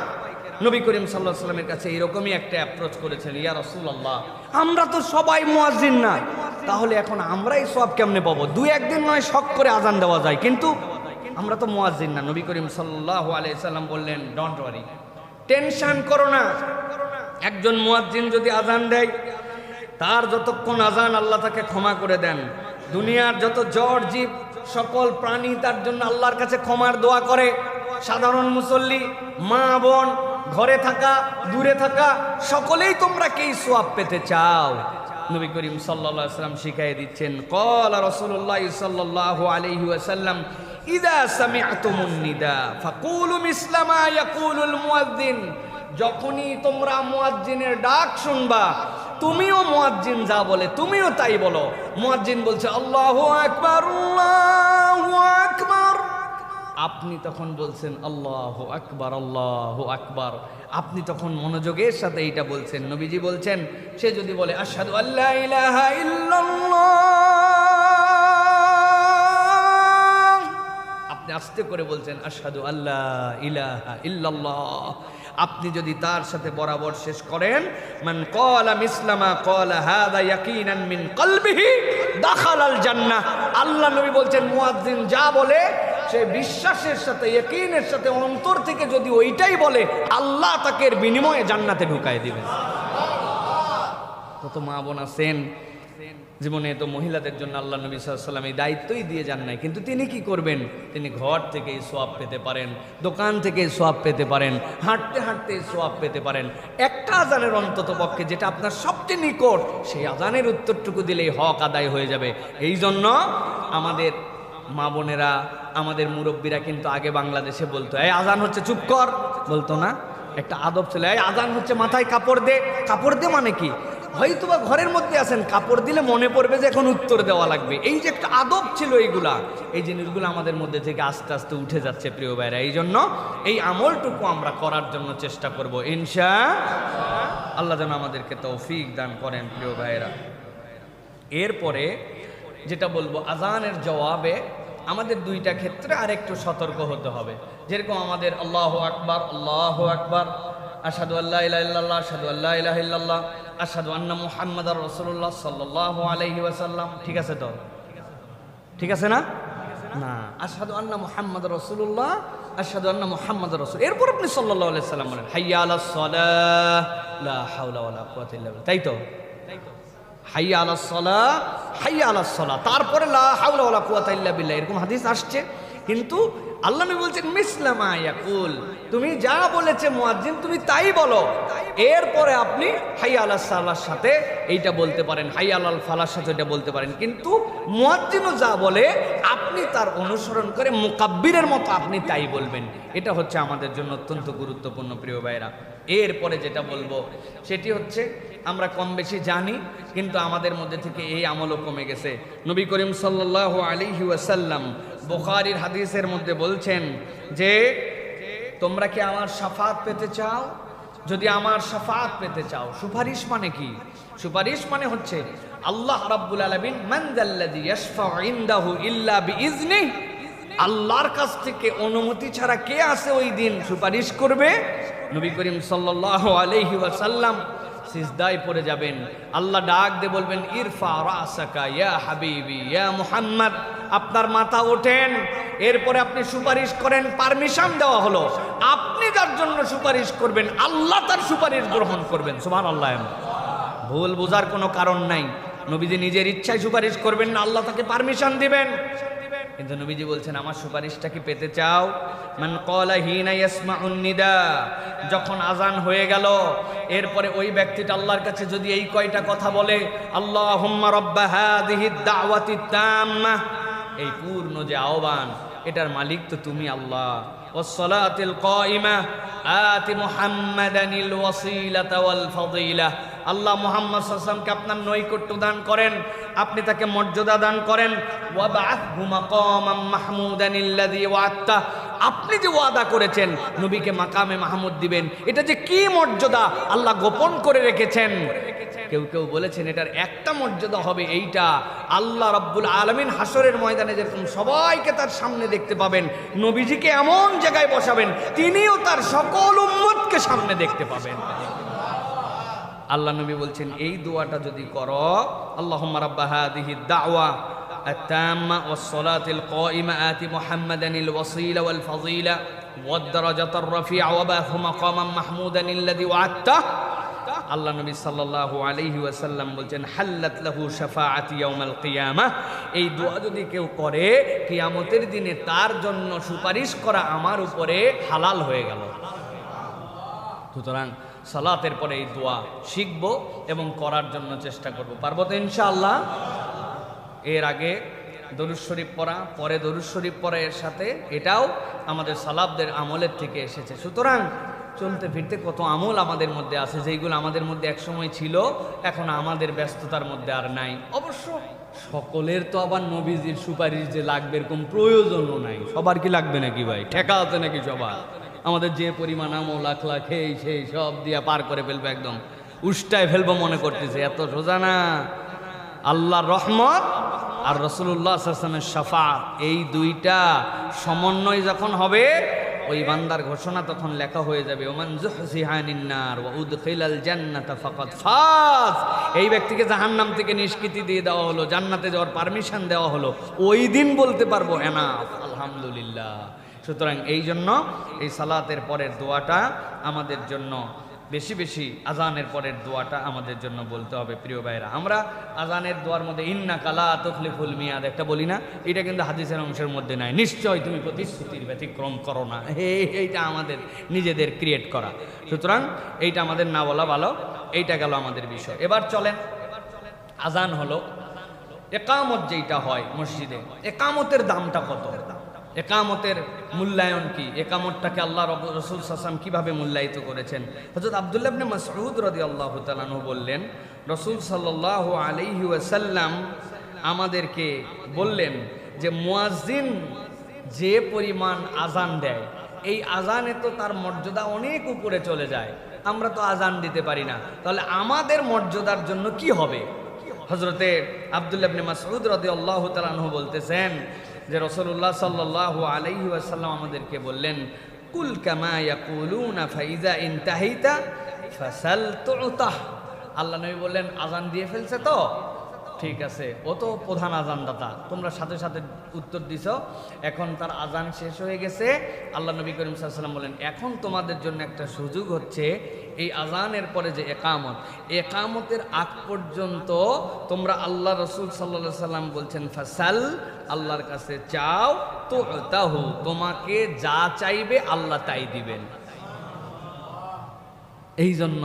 Speaker 1: নবী করিম সাল্লাল্লাহু আলাইহি ওয়াসাল্লামের কাছে এরকমই একটা অ্যাপ্রোচ করেছেন, ইয়া রাসূলুল্লাহ, আমরা তো সবাই মুয়াজ্জিন না, তাহলে এখন আমরাই সওয়াব কেমনে পাবো? দুই একদিন নয় শখ করে আজান দেওয়া যায়, কিন্তু আমরা তো মুয়াজ্জিন না। নবী করিম সাল্লাল্লাহু আলাইহি সাল্লাম বললেন, ডোন্ট ওয়ারি, টেনশন করো না। একজন মুয়াজ্জিন যদি আজান দেয়, তার যতক্ষণ আজান আল্লাহ তাকে ক্ষমা করে দেন। দুনিয়ার যত জ্বর জীব সকল প্রাণী তার জন্য আল্লাহর কাছে ক্ষমার দোয়া করে। সাধারণ মুসল্লি, মা বোন, ঘরে থাকা দূরে থাকা, সকলেই তোমরা কি সওয়াব পেতে চাও? নবী করিম সাল্লাল্লাহু আলাইহি ওয়াসাল্লাম শিখিয়ে দিচ্ছেন, ক্বালা রাসূলুল্লাহ সাল্লাল্লাহু আলাইহি ওয়াসাল্লাম, ইযা সামি'তুমুন নিদা ফাকুলু মিসলা মা ইয়াকুলুল মুয়াজ্জিন, যখনই তোমরা মুয়াজ্জিনের ডাক শুনবা, তুমিও মুয়াজ্জিন যা বলে তুমিও তাই বলো। মুয়াজ্জিন বলছে আল্লাহু আকবার, আল্লাহু আকবার, আপনি তখন বলছেন আল্লাহু আকবার, আল্লাহু আকবার, আপনি তখন মনোযোগের সাথে এইটা বলছেন। নবীজি বলছেন, সে যদি বলে আশহাদু আল্লা ইলাহা ইল্লাল্লাহ, আপনি আস্তে করে বলছেন আশহাদু আল্লা ইলাহা ইল্লাল্লাহ। আপনি যদি তার সাথে বরাবর শেষ করেন, মান ক্বালা মিসলা মা ক্বালা হাযা ইয়াকিনান মিন কলবিহি দাখালাল জান্নাহ। আল্লাহ নবী বলছেন, মুয়াজ্জিন যা বলে সে বিশ্বাসের সাথে, ইয়াকিনের সাথে, অন্তর থেকে যদি ওইটাই বলে, আল্লাহ তাকে এর বিনিময়ে জান্নাতে ঢুকায় দিবেন। কত মা বোন আছেন জীবনে, তো মহিলাদের জন্য আল্লাহ নবী সাল্লাল্লাহু আলাইহি ওয়াসাল্লাম এই দায়িত্বই দিয়ে যান নাই, কিন্তু তিনি কি করবেন? তিনি ঘর থেকেই সওয়াব পেতে পারেন, দোকান থেকে সওয়াব পেতে পারেন, হাঁটতে হাঁটতে সওয়াব পেতে পারেন। একটা আজানের অন্তত পক্ষে, যেটা আপনার সবচেয়ে নিকট, সেই আজানের উত্তরটুকু দিলেই হক আদায় হয়ে যাবে। এই জন্য আমাদের মা বোনেরা, আমাদের মুরব্বীরা কিন্তু আগে বাংলাদেশে বলতো, এই আজান হচ্ছে চুপ কর, বলতো না? একটা আদব ছিল, এই আজান হচ্ছে মাথায় কাপড় দে। কাপড় দে মানে কি? হয়তোবা ঘরের মধ্যে আছেন, কাপড় দিলে মনে পড়বে যে এখন উত্তর দেওয়া লাগবে। এই যে একটা আদব ছিল, এইগুলা, এই জিনিসগুলো আমাদের মধ্যে থেকে আস্তে আস্তে উঠে যাচ্ছে প্রিয় ভাইরা। এই জন্য এই আমলটুকু আমরা করার জন্য চেষ্টা করব ইনশাআল্লাহ। আল্লাহ যেন আমাদেরকে তৌফিক দান করেন প্রিয় ভাইরা। এরপরে যেটা বলবো, আজানের জবাবে আমাদের দুইটা ক্ষেত্রে আরেকটু সতর্ক হতে হবে। যেরকম আমাদের আল্লাহু আকবার, আল্লাহু আকবার, আশহাদু আল্লা ইলাহা ইল্লাল্লাহ, আশহাদু আল্লা ইলাহা ইল্লাল্লাহ, আশহাদু আন্না মুহাম্মাদার রাসূলুল্লাহ সাল্লাল্লাহু আলাইহি ওয়াসাল্লাম। ঠিক আছে তো? ঠিক আছে না? না, আশহাদু আন্না মুহাম্মাদার রাসূলুল্লাহ, আশহাদু আন্না মুহাম্মাদার রাসূল, এরপর আপনি সাল্লাল্লাহু আলাইহি সাল্লাম বলেন হাইয়া আলাস সালাহ লা হাওলা ওয়ালা কুওয়াতা ইল্লা বিল্লাহ। তাই তো? হাইয়া আলাস সালাহ, হাইয়া আলাস সালাহ, তারপরে লা হাওলা ওয়ালা কুওয়াতা ইল্লা বিল্লাহ, এরকম হাদিস আসছে। কিন্তু আল্লাহ নবী বলছেন মিসলামা ইয়াকুল, তুমি যা বলেছে মুয়াজ্জিন তুমি তাই বলো। এরপরে আপনি হাইয়া আলাস সালাহর সাথে এইটা বলতে পারেন, হাইয়া আলাল ফালাহর সাথে এটা বলতে পারেন, কিন্তু মুয়াজ্জিনও যা বলে আপনি তার অনুসরণ করে মুকাব্বিরের মতো আপনি তাই বলবেন। এটা হচ্ছে আমাদের জন্য অত্যন্ত গুরুত্বপূর্ণ প্রিয় ভাইরা। এরপরে যেটা বলবো সেটি হচ্ছে, আমরা কম বেশি জানি কিন্তু আমাদের মধ্যে থেকে এই আমলও কমে গেছে। নবী করিম সাল্লাল্লাহু আলাইহি ওয়াসাল্লাম বুখারীর হাদিসের মধ্যে বলছেন যে তোমরা কি আমার শাফাত পেতে চাও? যদি আমার শাফাত পেতে চাও, সুপারিশ মানে কি? সুপারিশ মানে হচ্ছে আল্লাহ রাব্বুল আলামিন মান যাল্লাযী ইয়াশফাউ ইনদাহু ইল্লা বিইজনিহি, আল্লাহর কাছ থেকে অনুমতি ছাড়া কে আছে ওই দিন সুপারিশ করবে? নবী করিম সাল্লাল্লাহু আলাইহি ওয়াসাল্লাম সিজদায় পড়ে যাবেন, আল্লাহ ডাক দিয়ে বলবেন ইরফা রাসাকা ইয়া হাবিবি ইয়া মুহাম্মদ, আপনার মাথা ওঠেন। এরপরে আপনি সুপারিশ করেন, পারমিশন দেওয়া হলো, আপনি যার জন্য সুপারিশ করবেন আল্লাহ তার সুপারিশ গ্রহণ করবেন। সুবহানাল্লাহ। ভুল বোঝার কোনো কারণ নাই, নবীজি নিজের ইচ্ছায় সুপারিশ করবেন না, আল্লাহ তাকে পারমিশন দিবেন। কিন্তু নবীজি বলছেন আমার সুপারিশটা কি পেতে চাও? মান ক্বালা হিনা ইয়াসমাউন নিদা, যখন আজান হয়ে গেল এরপরে ওই ব্যক্তিটা আল্লাহর কাছে যদি এই কয়টা কথা বলে, আল্লাহুম্মা রাব্বা হাযিহিদ দাওয়াতি তাম্মা, এই পূর্ণ যে আহ্বান এটার মালিক তো তুমি আল্লাহ, ওয়াস সালাতিল কাইমা আতি মুহাম্মাদানিল ওয়াসিলাতা ওয়াল ফাদিলা, আল্লাহ মুহাম্মদ সাল্লাল্লাহু আলাইহি ওয়াসাল্লামকে আপনার নৈকট্য দান করেন, আপনি তাকে মর্যাদা দান করেন। ওয়াবআথহু মাকামান মাহমুদানিল্লাযী ওয়া'আদতা, আপনি যে ওয়াদা করেছেন নবীকে মাকামে মাহমুদ দিবেন, এটা যে কি মর্যাদা আল্লাহ গোপন করে রেখেছেন। কেউ কেউ বলেছেন এটার একটা মর্যাদা হবে এইটা, আল্লাহ রাব্বুল আলামিন হাসরের ময়দানে যেরকম সবাইকে তার সামনে দেখতে পাবেন, নবীজিকে এমন জায়গায় বসাবেন তিনিও তার সকল উম্মতকে সামনে দেখতে পাবেন। আল্লাহ নবী বলছেন এই দোয়াটা যদি করো, আল্লাহুম্মা রাব্বা হাযিহিদ দাওয়া আত-তাম্মা ওয়াস সালাতিল কাইমা আতি মুহাম্মাদানিল ওয়াসিলা ওয়াল ফাযিলা ওয়াদ দারাজাতার রাফিআ ওয়া বা'থু মাকামান মাহমুদানিল্লাযী ওয়া'আদতা, আল্লাহ নবী সাল্লাল্লাহু আলাইহি ওয়াসাল্লাম বলছেন হাল্লাত লাহু শাফাআতি ইয়াউমাল কিয়ামাহ, এই দোয়া যদি কেউ করে কিয়ামতের দিনে তার জন্য সুপারিশ করা আমার উপরে হালাল হয়ে গেল। সুতরাং সালাতের পরে এই দোয়া শিখবো এবং করার জন্য চেষ্টা করব। পারবো তো ইনশাআল্লাহ? এর আগে দরুদ শরীফ পড়া, পরে দরুদ শরীফ পড়া, এর সাথে এটাও আমাদের সালাফদের আমলের থেকে এসেছে। সুতরাং চলতে ফিরতে কত আমল আমাদের মধ্যে আছে যেইগুলো আমাদের মধ্যে একসময় ছিল, এখন আমাদের ব্যস্ততার মধ্যে আর নাই। অবশ্য সকলের তো আবার নবীজির সুপারিশ যে লাগবে এরকম প্রয়োজনও নাই। সবার কি লাগবে নাকি ভাই? ঠেকা আছে নাকি সবার? আমাদের যে পরিমাণ আমল লাখ লাখ সেই সব দিয়া পার করে ফেলবো, একদম উষ্টায় ফেলবো মনে করতেছে, এত সোজা না। আল্লাহর রহমত আর রাসূলুল্লাহ সাল্লাল্লাহু আলাইহি ওয়াসাল্লামের শাফাআত, এই দুইটা সমন্বয় যখন হবে ওই বান্দার ঘোষণা তখন লেখা হয়ে যাবে ওমান যুহজিহা আনিন নার ওয়া উদখিলাল জান্নাতা ফাকাদ ফাজ, এই ব্যক্তিকে জাহান্নাম থেকে নিষ্কৃতি দিয়ে দেওয়া হলো, জান্নাতে যাওয়ার পারমিশন দেওয়া হলো। ওই দিন বলতে পারবো এনাফ, আলহামদুলিল্লাহ। সুতরাং এই জন্য এই সালাতের পরের দোয়াটা আমাদের জন্য বেশি বেশি, আজানের পরের দোয়াটা আমাদের জন্য বলতে হবে। প্রিয় ভাইরা, আমরা আজানের দোয়ার মধ্যে ইন্নাকা লা তুখলিফুল মিয়াদ একটা বলি না, এটা কিন্তু হাদিসের অংশের মধ্যে নাই। নিশ্চয় তুমি প্রতিশ্রুতির ব্যতিক্রম করো না, এইটা আমাদের নিজেদের ক্রিয়েট করা। সুতরাং এইটা আমাদের না বলা ভালো। এইটা গেল আমাদের বিষয়। এবার চলেন, আজান হলো, একামত যেইটা হয় মসজিদে, একামতের দামটা কত? একামতের মূল্যায়ন কি? একামতটাকে আল্লাহ রাসূল সাল্লাল্লাহু আলাইহি ওয়াসাল্লাম কিভাবে মূল্যায়িত করেছেন? হযরত আব্দুল্লাহ ইবনে মাসউদ রাদিয়াল্লাহু তাআলা আনহু বললেন, রাসূল সাল্লাল্লাহু আলাইহি ওয়াসাল্লাম আমাদেরকে বললেন যে মুয়াজ্জিন যে পরিমাণ আজান দেয়, এই আজানে তো তার মর্যাদা অনেক উপরে চলে যায়। আমরা তো আজান দিতে পারি না, তাহলে আমাদের মর্যাদার জন্য কি হবে? হযরতে আব্দুল্লাহ ইবনে মাসউদ রাদিয়াল্লাহু তাআলা আনহু বলতেছেন যে রাসূলুল্লাহ সাল্লাল্লাহু আলাইহি ওয়াসাল্লাম আমাদেরকে বললেন, কুল কামা ইয়াকুলুনা ফাইজা ইনতাহিতা ফাসাল তুতাহ। আল্লাহ নবী বললেন, আজান দিয়ে ফেলছে তো ঠিক আছে, ও তো প্রধান আজানদাতা, তোমরা সাথে সাথে উত্তর দিছ, এখন তার আজান শেষ হয়ে গেছে। আল্লাহ নবী করিম সাল্লাল্লাহু আলাইহি ওয়াসাল্লাম বলেন, এখন তোমাদের জন্য একটা সুযোগ হচ্ছে, এই আজানের পরে যে একামত, একামতের আগ পর্যন্ত তোমরা আল্লাহ রসুল সাল্লাল্লাহু আলাইহি ওয়াসাল্লাম বলছেন ফাসাল, আল্লাহর কাছে চাও, তো তাহু, তোমাকে যা চাইবে আল্লাহ তাই দিবেন। এই জন্য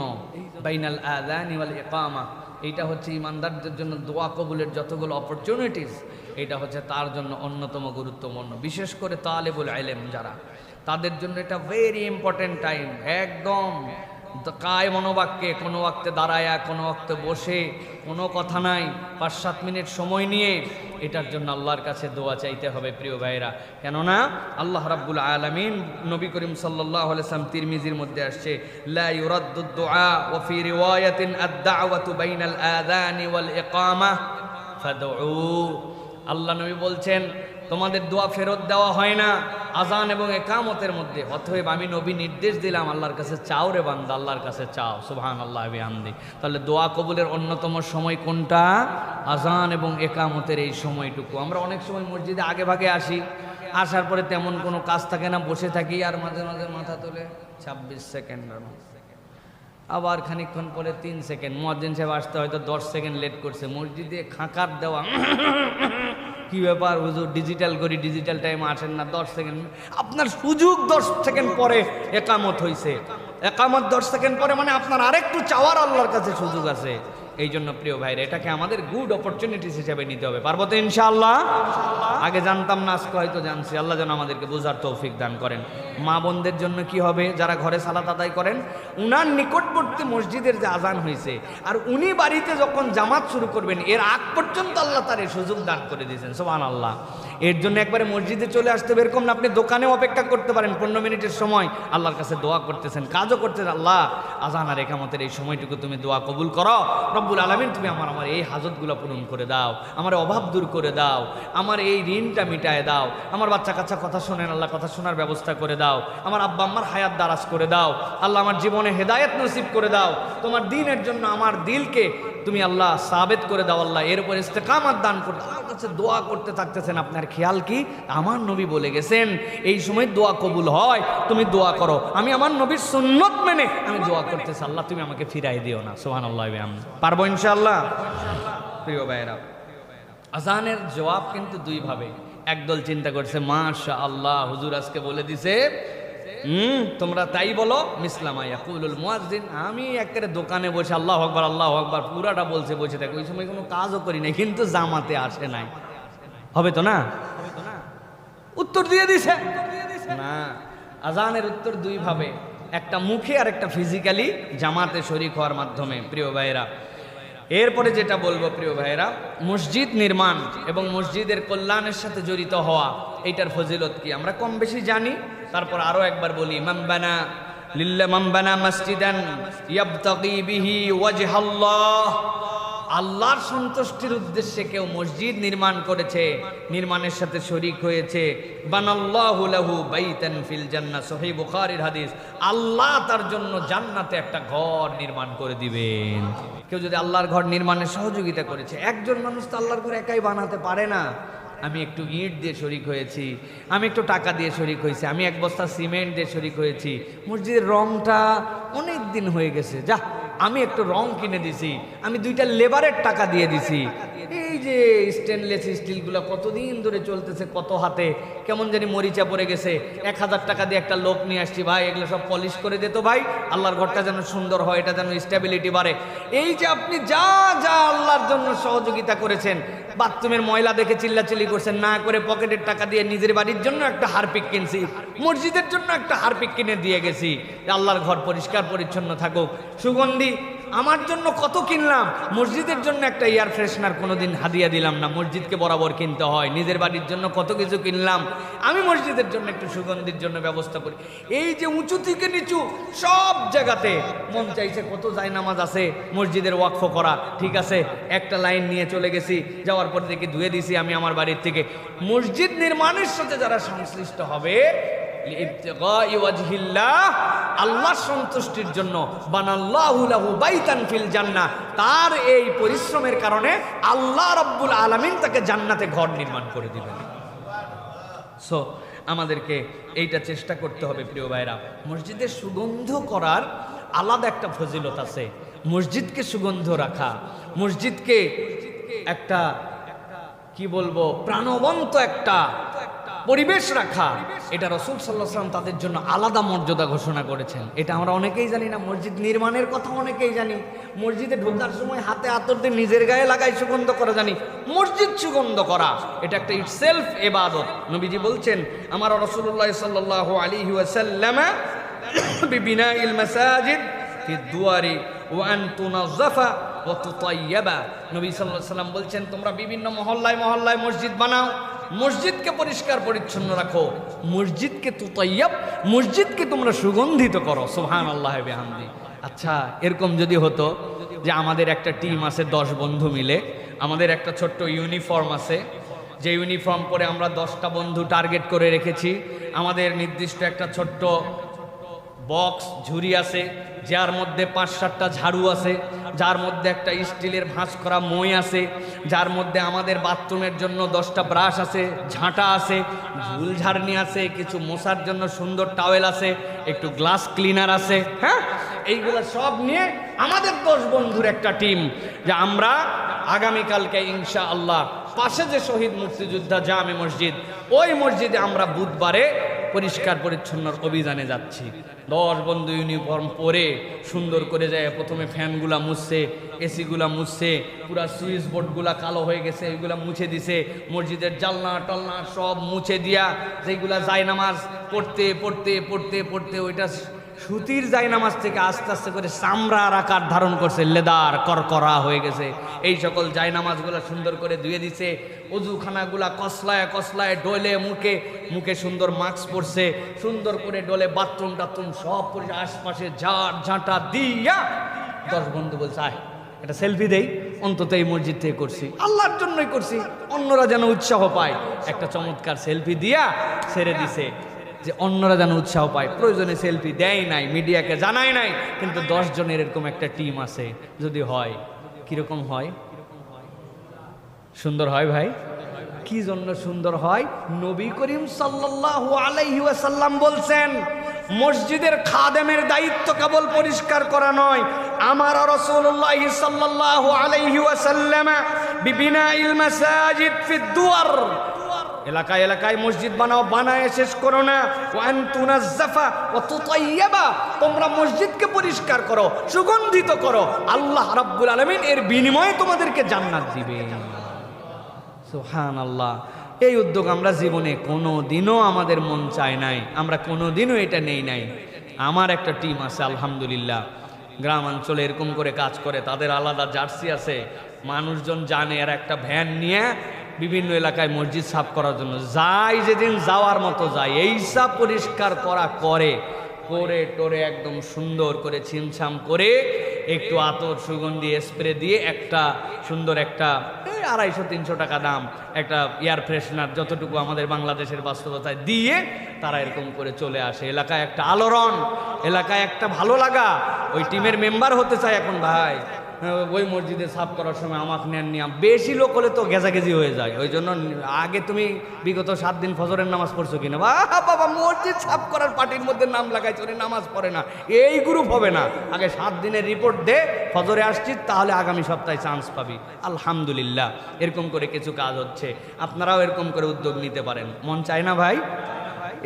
Speaker 1: বাইনাল আযানি ওয়াল ইকামা, এইটা হচ্ছে ইমানদারদের জন্য দোয়া কবুলের যতগুলো অপরচুনিটিস, এটা হচ্ছে তার জন্য অন্যতম গুরুত্বপূর্ণ। বিশেষ করে তালেবুল ইলম যারা, তাদের জন্য এটা ভেরি ইম্পর্টেন্ট টাইম। একদম কায় মনোবাক্যে, কোনো ওয়াক্তে দাঁড়ায়া, কোনো ওয়াক্তে বসে, কোনো কথা নাই, 5-7 মিনিট সময় নিয়ে এটার জন্য আল্লাহর কাছে দোয়া চাইতে হবে প্রিয় ভাইরা। কেননা আল্লাহ রাব্বুল আলামিন, নবী করিম সাল্লাল্লাহু আলাইহি ওয়াসাল্লাম তিরমিজির মধ্যে আসছে, লা ইউরাদ্দুদ দুআ ওয়া ফি রিওয়ায়াতিন আদ-দাওয়াতু বাইনাল আযানি ওয়াল ইকামা ফাদউ। আল্লাহ নবী বলছেন, তোমাদের দোয়া ফেরত দেওয়া হয় না আজান এবং একামতের মধ্যে। অতএব আমি নবী নির্দেশ দিলাম, আল্লাহর কাছে চাও রে বান্দা, আল্লাহর কাছে চাও। সুবহানাল্লাহ ওয়া বিহামদি। তাহলে দোয়া কবুলের অন্যতম সময় কোনটা? আজান এবং একামতের এই সময়টুকু। আমরা অনেক সময় মসজিদে আগে ভাগে আসি, আসার পরে তেমন কোনো কাজ থাকে না, বসে থাকি, আর মাঝে মাঝে মাথা তুলে 26 সেকেন্ড, আবার খানিকক্ষণ পরে 3 সেকেন্ড, মুয়াজ্জিন সাহেব আসতে হয়তো 10 সেকেন্ড লেট করছে, মসজিদে খাঁকার দেওয়া, কি ব্যাপার হুজুর, ডিজিটাল করি, ডিজিটাল টাইম আসেন না, 10 সেকেন্ড। আপনার সুযোগ 10 সেকেন্ড পরে একামত হয়েছে, একামত 10 সেকেন্ড পরে, মানে আপনার আরেকটু চাওয়ার আল্লাহর কাছে সুযোগ আছে। এই জন্য প্রিয় ভাইরা, এটাকে আমাদের গুড অপরচুনিটিস হিসেবে নিতে হবে। পারবো তো ইনশাআল্লাহ? আগে জানতাম না, আজকে হয়তো জানছি। আল্লাহ যেন আমাদেরকে বোঝার তৌফিক দান করেন। মা বোনদের জন্য কি হবে, যারা ঘরে সালাত আদায় করেন, উনার নিকটবর্তী মসজিদের যে আজান হয়েছে, আর উনি বাড়িতে যখন জামাত শুরু করবেন, এর আগ পর্যন্ত আল্লাহ তার এই সুযোগ দান করে দিয়েছেন। সুবহানাল্লাহ। এর জন্য একবারে মসজিদে চলে আসতে হবে এরকম না, আপনি দোকানেও অপেক্ষা করতে পারেন 15 মিনিটের সময়, আল্লাহর কাছে দোয়া করতেছেন, কাজও করতেছেন। আল্লাহ, আজান আর একামতের এই সময়টুকু তুমি দোয়া কবুল করো। রব্বুল আলামিন, তুমি আমার এই হাজতগুলো পূরণ করে দাও, আমার অভাব দূর করে দাও, আমার এই ঋণটা মিটায় দাও, আমার বাচ্চা কাচ্চা কথা শোনেন, আল্লাহ কথা শোনার ব্যবস্থা করে দাও, আমার আব্বা আম্মার হায়াত দারাজ করে দাও, আল্লাহ আমার জীবনে হেদায়েত নসিব করে দাও, তোমার দ্বীনের জন্য আমার দিলকে তুমি আল্লাহ সাবেত করে দাও, আল্লাহ এর উপর ইস্তেকামত দান করে দাও। আল্লাহর কাছে দোয়া করতে থাকতেছেন। আপনার খেয়াল কি, আমার নবী বলে গেছেন এই সময় দোয়া কবুল হয়, তুমি দোয়া করো। আমি আমার নবীর সুন্নত মেনে আমি দোয়া করতেছি, আল্লাহ তুমি আমাকে ফিরাই দিও না। সুবহানাল্লাহ। পারবো ইনশাআল্লাহ? প্রিয় ভাইরা, আজানের জবাব কিন্তু 2 ভাবে। একদল চিন্তা করছে, মাশাআল্লাহ, হুজুর আজকে বলে দিছে, তোমরা তাই বলো, মিসলামা ইয়াকুলুল মুয়াজ্জিন। আমি একেবারে দোকানে বসে আল্লাহু আকবার আল্লাহু আকবার পুরাটা বলছে, বসে থাকি, ওই সময় কোনো কাজও করি নাই, কিন্তু জামাতে আসে নাই। হবে তো না? উত্তর দিয়ে দিছে না। আজানের উত্তর 2 ভাবে, একটা মুখে আর একটা ফিজিক্যালি, জামাতে শরীক হওয়ার মাধ্যমে। প্রিয় ভাইরা, এরপরে যেটা বলবো প্রিয় ভাইরা, মসজিদ নির্মাণ এবং মসজিদের কল্যাণের সাথে জড়িত হওয়া, এইটার ফজিলত কি আমরা কম বেশি জানি। তারপর আরো একবার বলি, মান বানা মসজিদান ইয়াবতাগি বিহি ওয়াজহাল্লাহ, আল্লাহর সন্তুষ্টির উদ্দেশ্যে কেউ মসজিদ নির্মাণ করেছে, নির্মাণের সাথে শরীক হয়েছে, বানাল্লাহু লাহু বাইতান ফিল জান্নাহ, সহিহ বুখারীর হাদিস, আল্লাহ তার জন্য জান্নাতে একটা ঘর নির্মাণ করে দিবেন। কেউ যদি আল্লাহর ঘর নির্মাণে সহযোগিতা করেছে, একজন মানুষ তো আল্লাহর ঘর একাই বানাতে পারে না। আমি একটু ইট দিয়ে শরিক হয়েছি, আমি একটু টাকা দিয়ে শরিক হয়েছি, আমি 1 বস্তা সিমেন্ট দিয়ে শরিক হয়েছি, মসজিদের রংটা অনেক দিন হয়ে গেছে, যা আমি একটু রং কিনে দিছি, আমি 2টা লেবারের টাকা দিয়ে দিছি। এই যে স্টেনলেস স্টিলগুলো কতদিন ধরে চলতেছে, কত হাতে কেমন জানি মরিচা পড়ে গেছে, 1000 টাকা দিয়ে একটা লোক নিয়ে আসছি, ভাই এগুলো সব পলিশ করে দিত ভাই, আল্লাহর ঘরটা যেন সুন্দর হয়, এটা যেন স্টেবিলিটি বাড়ে। এই যে আপনি যা যা আল্লাহর জন্য সহযোগিতা করেছেন, বাথরুমের ময়লা দেখে চিল্লাচিল্লি করছেন, না করে পকেটের টাকা দিয়ে নিজের বাড়ির জন্য একটা হারপিক কিনছি, মসজিদের জন্য একটা হারপিক কিনে দিয়ে গেছি, আল্লাহর ঘর পরিষ্কার পরিচ্ছন্ন থাকুক, সুগন্ধি আমার জন্য কত কিনলাম, মসজিদের জন্য একটা এয়ার ফ্রেশনার কোনোদিন হাদিয়া দিলাম না, মসজিদকে বরাবর কিনতে হয়। নিজের বাড়ির জন্য কত কিছু কিনলাম, আমি মসজিদের জন্য একটু সুগন্ধির জন্য ব্যবস্থা করি। এই যে উঁচু থেকে নিচু সব জায়গাতে মন চাইছে কত জায়নামাজ আছে মসজিদের ওয়াকফ করা, ঠিক আছে একটা লাইন নিয়ে চলে গেছি, যাওয়ার পর থেকে ধুয়ে দিছি আমি আমার বাড়ির থেকে। মসজিদ নির্মাণের সাথে যারা সংশ্লিষ্ট হবে আল্লাহর সন্তুষ্টির জন্য, বানাল্লাহু লাহু বাইতান ফিল জান্নাহ, তার এই পরিশ্রমের কারণে আল্লাহ রাব্বুল আলামিন তাকে জান্নাতে ঘর নির্মাণ করে দিবেন। সো আমাদেরকে এইটা চেষ্টা করতে হবে প্রিয় ভাইরা। মসজিদের সুগন্ধ করার আলাদা একটা ফজিলত আছে। মসজিদকে সুগন্ধ রাখা, মসজিদকে একটা কি বলবো প্রাণবন্ত একটা পরিবেশ রাখা, এটা রাসূল সাল্লাল্লাহু আলাইহি ওয়াসাল্লাম তাদের জন্য আলাদা মর্যাদা ঘোষণা করেছেন। এটা আমরা অনেকেই জানি না। মসজিদ নির্মাণের কথা অনেকেই জানি, মসজিদে ঢোকার সময় হাতে আতর দিয়ে নিজের গায়ে লাগাই সুগন্ধ করা জানি। মসজিদ সুগন্ধ করা এটা একটা ইটসেলফ ইবাদত। নবীজি বলছেন, আমার রাসূলুল্লাহ সাল্লাল্লাহু আলাইহি ওয়াসাল্লাম বিবিনাইল মাসাজিদ ফি দুয়ারি ওয়া আন তুনাজ্জাফা ওয়া তুতায়্যাবা। নবী সাল্লাল্লাহু আলাইহি ওয়াসাল্লাম বলছেন, তোমরা বিভিন্ন মহল্লায় মহল্লায় মসজিদ বানাও, মসজিদকে পরিষ্কার পরিচ্ছন্ন রাখো, মসজিদকে তুতাইয়াব, মসজিদকে তোমরা সুগন্ধিত করো। সুবহানাল্লাহ ওয়া বিহামদি। আচ্ছা, এরকম যদি হতো যে আমাদের একটা টিম আছে 10 বন্ধু মিলে, আমাদের একটা ছোট্ট ইউনিফর্ম আছে, যে ইউনিফর্ম পরে আমরা 10টা বন্ধু টার্গেট করে রেখেছি, আমাদের নির্দিষ্ট একটা ছোট্ট বক্স ঝুড়ি আছে, যার মধ্যে 5-7টা ঝাড়ু আছে, যার মধ্যে একটা স্টিলের ভাঁজ করা মই আছে, যার মধ্যে আমাদের বাথরুমের জন্য 10টা ব্রাশ আছে, ঝাঁটা আছে, ঝুল ঝাড়নি আছে, কিছু মশার জন্য সুন্দর টাওয়েল আছে, একটু গ্লাস ক্লিনার আছে। হ্যাঁ, এইগুলো সব নিয়ে আমাদের 10 বন্ধুর একটা টিম, যে আমরা আগামীকালকে ইনশাআল্লাহ পাশে যে শহীদ মুক্তিযোদ্ধা জামে মসজিদ, ওই মসজিদে আমরা বুধবারে পরিষ্কার পরিচ্ছন্নর অভিযানে যাচ্ছি। 10 বন্ধু ইউনিফর্ম পরে সুন্দর করে যায়, প্রথমে ফ্যানগুলা মুছছে, এসিগুলা মুছছে, পুরা সুইচ বোর্ডগুলা কালো হয়ে গেছে এগুলা মুছে দিছে, মসজিদের জালনা টালনা সব মুছে দিয়া যেগুলা জায়নামাজ পড়তে পড়তে পড়তে পড়তে ওইটা সুতির জায়নামাজ থেকে আস্তে আস্তে করে চামড়ার আকার ধারণ করছে, লেদার করকরা হয়ে গেছে। এই সকল জায়নামাজগুলা সুন্দর করে ধুয়ে দিছে, অজুখানাগুলা কসলায় কসলায় ডলে, মুখে মুখে সুন্দর মাস্ক পরছে, সুন্দর করে ডলে, বাথরুম টাথরুম সব করে আশপাশে ঝাড় ঝাঁটা দিয়া 10 বন্ধু বলছে, আয় একটা সেলফি দেই, অন্তত এই মসজিদ থেকে করছি, আল্লাহর জন্যই করছি, অন্যরা যেন উৎসাহ পায়। একটা চমৎকার সেলফি দিয়া ছেড়ে দিছে, যে অন্যরা যেন উৎসাহ পায়। প্রয়োজনে সেলফি দেয় নাই, মিডিয়াকে জানায় নাই, কিন্তু 10 জনের এরকম একটা টিম আছে। যদি হয় কিরকম হয়? সুন্দর হয় ভাই। কি জন্য সুন্দর হয়? নবী করিম সাল্লাল্লাহু আলাইহি ওয়াসাল্লাম বলছেন, মসজিদের খাদেমের দায়িত্ব কেবল পরিষ্কার করা নয়, আমার রাসূলুল্লাহ সাল্লাল্লাহু আলাইহি ওয়াসাল্লাম বিবিনাইল মাসাজিদ ফিদ দুয়ার, এলাকায় এলাকায় মসজিদ বানাও, বানায় শেষ করো না, ওয়ান তুনাজ্জাফা ওয়া তুতায়্যাবা, তোমরা মসজিদকে পরিষ্কার করো, সুগন্ধিত করো, আল্লাহ রাব্বুল আলামিন এর বিনিময়ে তোমাদেরকে জান্নাত দিবে। সুবহানাল্লাহ। এই উদ্যোগ আমরা জীবনে কোনো দিনও আমাদের মন চায় নাই, আমরা কোনো দিনও এটা নেই নাই। আমার একটা টিম আছে আলহামদুলিল্লাহ, গ্রাম অঞ্চলে এরকম করে কাজ করে, তাদের আলাদা জার্সি আছে, মানুষজন জানে, আর একটা ভ্যান নিয়ে বিভিন্ন এলাকায় মসজিদ সাফ করার জন্য যায়, যেদিন যাওয়ার মতো যায়, এই সাফ পরিষ্কার করা করে করে টোরে একদম সুন্দর করে ছিমছাম করে, একটু আতর সুগন্ধি স্প্রে দিয়ে, একটা সুন্দর একটা 250-300 টাকা দাম একটা এয়ার ফ্রেশনার, যতটুকু আমাদের বাংলাদেশের বাস্তবতায় দিয়ে তারা এরকম করে চলে আসে। এলাকায় একটা আলোড়ন, এলাকায় একটা ভালো লাগা। ওই টিমের মেম্বার হতে চায় এখন ভাই, ওই মসজিদে সাফ করার সময় আমাকে নেননি, বেশি লোক হলে তো গেজাগেজি হয়ে যায়। ওই জন্য আগে তুমি বিগত 7 দিন ফজরের নামাজ পড়ছো কিনা? বাবা, মসজিদ সাফ করার পার্টির মধ্যে নাম লাগাইছো, নামাজ পড়ে না, এই গ্রুপ হবে না। আগে 7 দিনের রিপোর্ট দে, ফজরে আসছি, তাহলে আগামী সপ্তাহে চান্স পাবি। আলহামদুলিল্লাহ, এরকম করে কিছু কাজ হচ্ছে, আপনারাও এরকম করে উদ্যোগ নিতে পারেন। মন চায় না ভাই?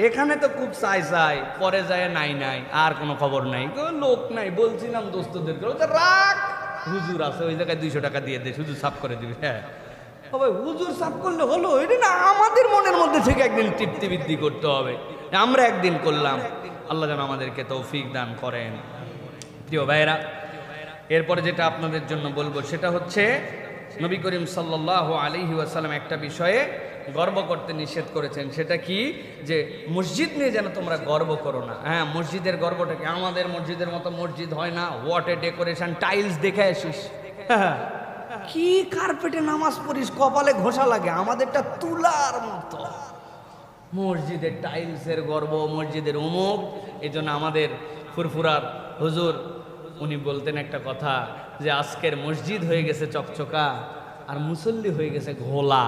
Speaker 1: এখানে তো খুব চাই, পরে যায় নাই নাই, আর কোনো খবর নাই, লোক নাই। বলছিলাম দোস্তদেরকে, রাখ, হুজুর আছে ওই জায়গায় 200 টাকা দিয়ে দে, হুজুর সাফ করে দিবে। হ্যাঁ ভাই, হুজুর সাফ করলে হলো? এটা না, আমাদের মনের মধ্যে থেকে একদিন তৃপ্তি বৃদ্ধি করতে হবে। আমরা একদিন করলাম, আল্লাহ যেন আমাদেরকে তৌফিক দান করেন। প্রিয় ভাইরা, এরপরে যেটা আপনাদের জন্য বলবো সেটা হচ্ছে নবী করিম সাল্লাল্লাহু আলাইহি ওয়াসাল্লাম একটা বিষয়ে গর্ব করতে নিষেধ করেছেন। সেটা কি? যে মসজিদ নিয়ে যেন তোমরা গর্ব করো না। হ্যাঁ, মসজিদের গর্বটাকে আমাদের মসজিদের মতো মসজিদ হয় না, হোয়াট এ ডেকোরেশন, টাইলস দেখে আসিস, কি কার্পেটে নামাজ পড়িস, কপালে ঘষা লাগে, আমাদেরটা তুলার মতো। মসজিদের টাইলসের গর্ব, মসজিদের অমুক। এই জন্য আমাদের ফুরফুরার হুজুর উনি বলতেন একটা কথা, যে আজকের মসজিদ হয়ে গেছে চকচকা আর মুসল্লি হয়ে গেছে ঘোলা।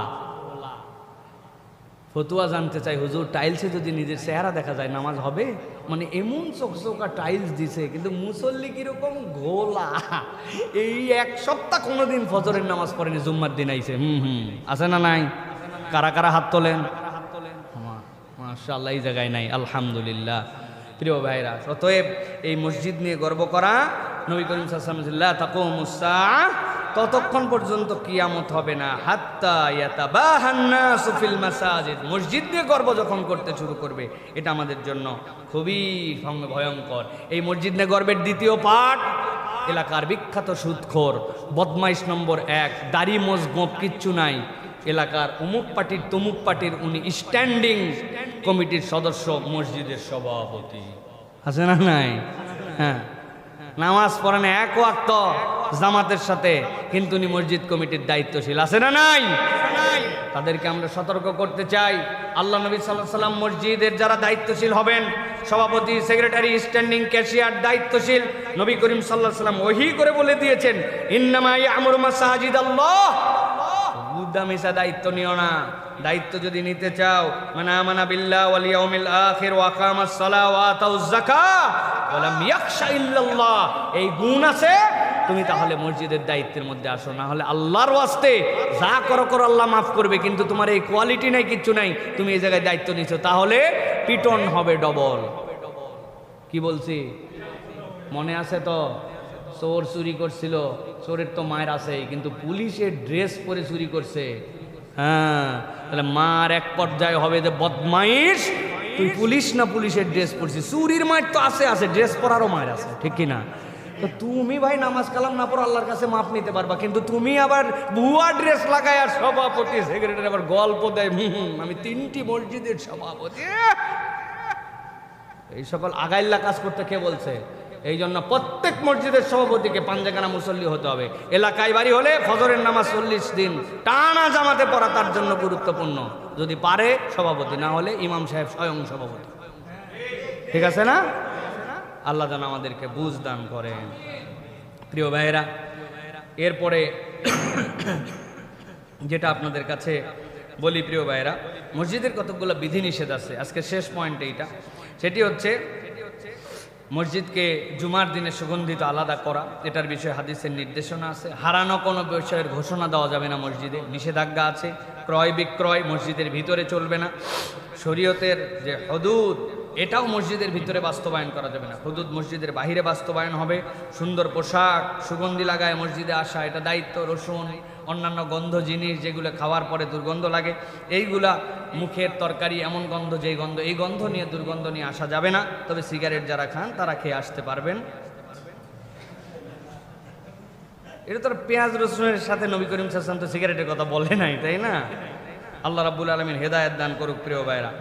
Speaker 1: ফতুয়া জানতে চাই, হুজুর টাইলসে যদি নিজের চেহারা দেখা যায় নামাজ হবে? মানে এমন চকচকা টাইলস দিছে, কিন্তু মুসল্লি কিরকম ঘোলা। এই এক সপ্তাহ কোনোদিন ফজরের নামাজ পড়েনি, জুম্মার দিন আইছে। আছে না নাই? কারা কারা হাত তোলেন? মাশাআল্লাহ, এই জায়গায় নাই, আলহামদুলিল্লাহ। প্রিয় ভাইরা, অতএব এই মসজিদ নিয়ে গর্ব করা, নবী করিম সাল্লাল্লাহু আলাইহি ওয়াসাল্লাম লা তাকুমুস সাআহ, ততক্ষণ পর্যন্ত কিয়ামত হবে না, হাত্তা ইয়াতাবাহান নাসু ফিল মাসাজিদ। মসজিদ নিয়ে গর্ব যখন করতে শুরু করবে, এটা আমাদের জন্য খুবই ভয়ঙ্কর। এই মসজিদ নিয়ে গর্বের দ্বিতীয় পাঠ, এলাকার বিখ্যাত সুদখোর বদমাইশ নম্বর 1, দাড়ি মোজ গোপ কিচ্ছু নাই, এলাকার অমুক পার্টির তমুক পার্টির উনি স্ট্যান্ডিং কমিটির সদস্য, মসজিদের সভাপতি। আছে না নাই? হ্যাঁ, নামাজ পড়েন এক ওয়াক্ত জামাতের সাথে, কিন্তু উনি মসজিদ কমিটির দায়িত্বশীল। আছে না নাই? তাদেরকে আমরা সতর্ক করতে চাই। আল্লাহ নবী সাল্লাল্লাহু আলাইহি ওয়াসাল্লাম মসজিদের যারা দায়িত্বশীল হবেন, সভাপতি, সেক্রেটারি, স্ট্যান্ডিং ক্যাশিয়ার, দায়িত্বশীল, নবী করিম সাল্লাল্লাহু আলাইহি ওয়াসাল্লাম ওহী করে বলে দিয়েছেন, ইন্নামা ইয়া'মুরু মাসাজিদাল্লাহ। মুদ্দামিসা দায়িত্ব নিও না। দায়িত্ব যদি নিতে চাও, মান আমানা বিল্লাহি ওয়াল ইয়াউমিল আখির ওয়া আকামাস সালাহ ওয়া আতাউজ যাকাহ ওয়া লাম ইয়াখশা ইল্লাল্লাহ, এই গুণ আছে, তুমি তাহলে মসজিদের দায়িত্বের মধ্যে আসো। না হলে আল্লাহর ওয়াস্তে যা করো করো, আল্লাহ মাফ করবে, কিন্তু তোমার এই কোয়ালিটি নাই, কিচ্ছু নাই, তুমি এই জায়গায় দায়িত্ব নিছো, তাহলে পিটন হবে ডবল। কি বলছি মনে আছে তো? চোর চুরি করছিল, চোরের তো মায়ের আছে, কিন্তু পুলিশের ড্রেস পরে চুরি করছে। হ্যাঁ, তাহলে মার এক পর্যায়ে হবে যে বদমাইশ, তুই পুলিশ না পুলিশের ড্রেস পরছিস। চুরির মায়ের তো আছে, ড্রেস পরারও মায়ের আছে, ঠিক কিনা? তো তুমি ভাই নামাজ কালাম না পড়ো, আল্লাহর কাছে মাপ নিতে পারবা, কিন্তু তুমি আবার ভুয়া ড্রেস লাগায় আর সভাপতি সেক্রেটারি আবার গল্প দেয়, আমি 3টি মসজিদের সভাপতি। এই সকল আগাইল্লা কাজ করতে কে বলছে? এই জন্য প্রত্যেক মসজিদের সভাপতিকে পাঞ্জাগানা মুসল্লি হতে হবে। এলাকায় বাড়ি হলে ফজরের নামাজ 40 দিন টানা জামাতে পড়া তার জন্য গুরুত্বপূর্ণ। যদি পারে সভাপতি, না হলে ইমাম সাহেব স্বয়ং সভাপতি। ঠিক আছে না? আল্লাহ যেন আমাদেরকে বুঝ দান করেন। প্রিয় ভাইয়েরা, এরপরে যেটা আপনাদের কাছে বলি, প্রিয় ভাইয়েরা, মসজিদের কতগুলো বিধিনিষেধ আছে। আজকে শেষ পয়েন্ট এইটা, সেটি হচ্ছে মসজিদকে জুমার দিনে সুগন্ধিত আলাদা করা। এটার বিষয়ে হাদিসের নির্দেশনা আছে। হারানো কোনো বিষয়ের ঘোষণা দেওয়া যাবে না, মসজিদে নিষেধাজ্ঞা আছে। ক্রয় বিক্রয় মসজিদের ভিতরে চলবে না। শরীয়তের যে হুদুদ, এটাও মসজিদের ভিতরে বাস্তবায়ন করা যাবে না, হুদুদ মসজিদের বাহিরে বাস্তবায়ন হবে। সুন্দর পোশাক, সুগন্ধি লাগায় মসজিদে আসা, এটা দায়িত্ব। রসুন, অন্যান্য গন্ধ জিনিস যেগুলো খাওয়ার পরে দুর্গন্ধ লাগে, এইগুলা, মুখের তরকারি এমন গন্ধ, যেই গন্ধ, এই গন্ধ নিয়ে দুর্গন্ধ নিয়ে আসা যাবে না। তবে সিগারেট যারা খান তারা খেয়ে আসতে পারবেন। এটা তো পেঁয়াজ রসুনের সাথে নবী করিম সাল্লাল্লাহু আলাইহি ওয়াসাল্লাম তো সিগারেটের কথা বলে নাই, তাই না? আল্লাহ রাব্বুল আলামিন হেদায়েত দান করুক। প্রিয় ভাইরা,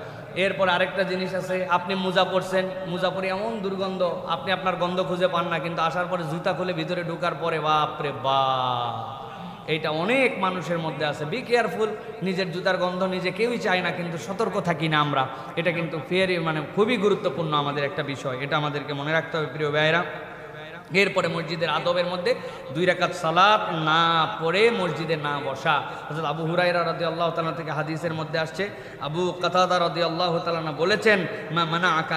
Speaker 1: এরপর আরেকটা জিনিস আছে, আপনি মোজা পরছেন, মোজা পরে এমন দুর্গন্ধ, আপনি আপনার গন্ধ খুঁজে পান না, কিন্তু আসার পরে জুতা খুলে ভিতরে ঢোকার পরে বাপরে বাপ, এইটা অনেক মানুষের মধ্যে আছে। বি কেয়ারফুল, নিজের জুতার গন্ধ নিজে কেউই চায় না, কিন্তু সতর্ক থাকি না আমরা। এটা কিন্তু খুবই গুরুত্বপূর্ণ আমাদের একটা বিষয়, এটা আমাদেরকে মনে রাখতে হবে। প্রিয় ভাইরা, এরপরে মসজিদের আদবের মধ্যে 2 রাকাত সালাত না পড়ে মসজিদে না বসা। হযরত আবু হুরায়রা রাদিয়াল্লাহু তাআলা থেকে হাদিসের মধ্যে আসছে, আবু কাতাদা রাদিয়াল্লাহু তাআলা বলেছেন, মা মানাআকা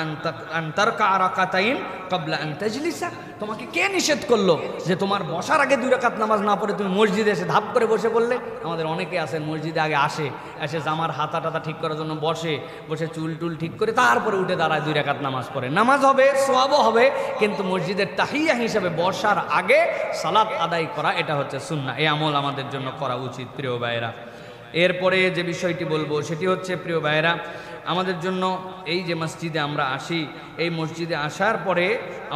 Speaker 1: আন তারকা রাকাতাইন ক্বাবলা আন তাজলিসা, তোমাকে কে নিষেধ করলো যে তোমার বসার আগে 2 রাকাত নামাজ না পড়ে তুমি মসজিদে এসে ধাপ করে বসে পড়লে? আমাদের অনেকে আছেন মসজিদে আগে এসে জামার হাতা টাতা ঠিক করার জন্য বসে চুল টুল ঠিক করে তারপরে উঠে দাঁড়ায় 2 রাকাত নামাজ পড়ে। নামাজ হবে, সওয়াবও হবে, কিন্তু মসজিদের তাহিয়া হিসাবে বসার আগে সালাত আদায় করা, এটা হচ্ছে সুন্নাহ। এই আমল আমাদের জন্য করা উচিত। প্রিয় ভাইয়েরা, এরপরে যে বিষয়টি বলবো সেটি হচ্ছে, প্রিয় ভাইয়েরা, আমাদের জন্য এই যে মসজিদে আমরা আসি, এই মসজিদে আসার পরে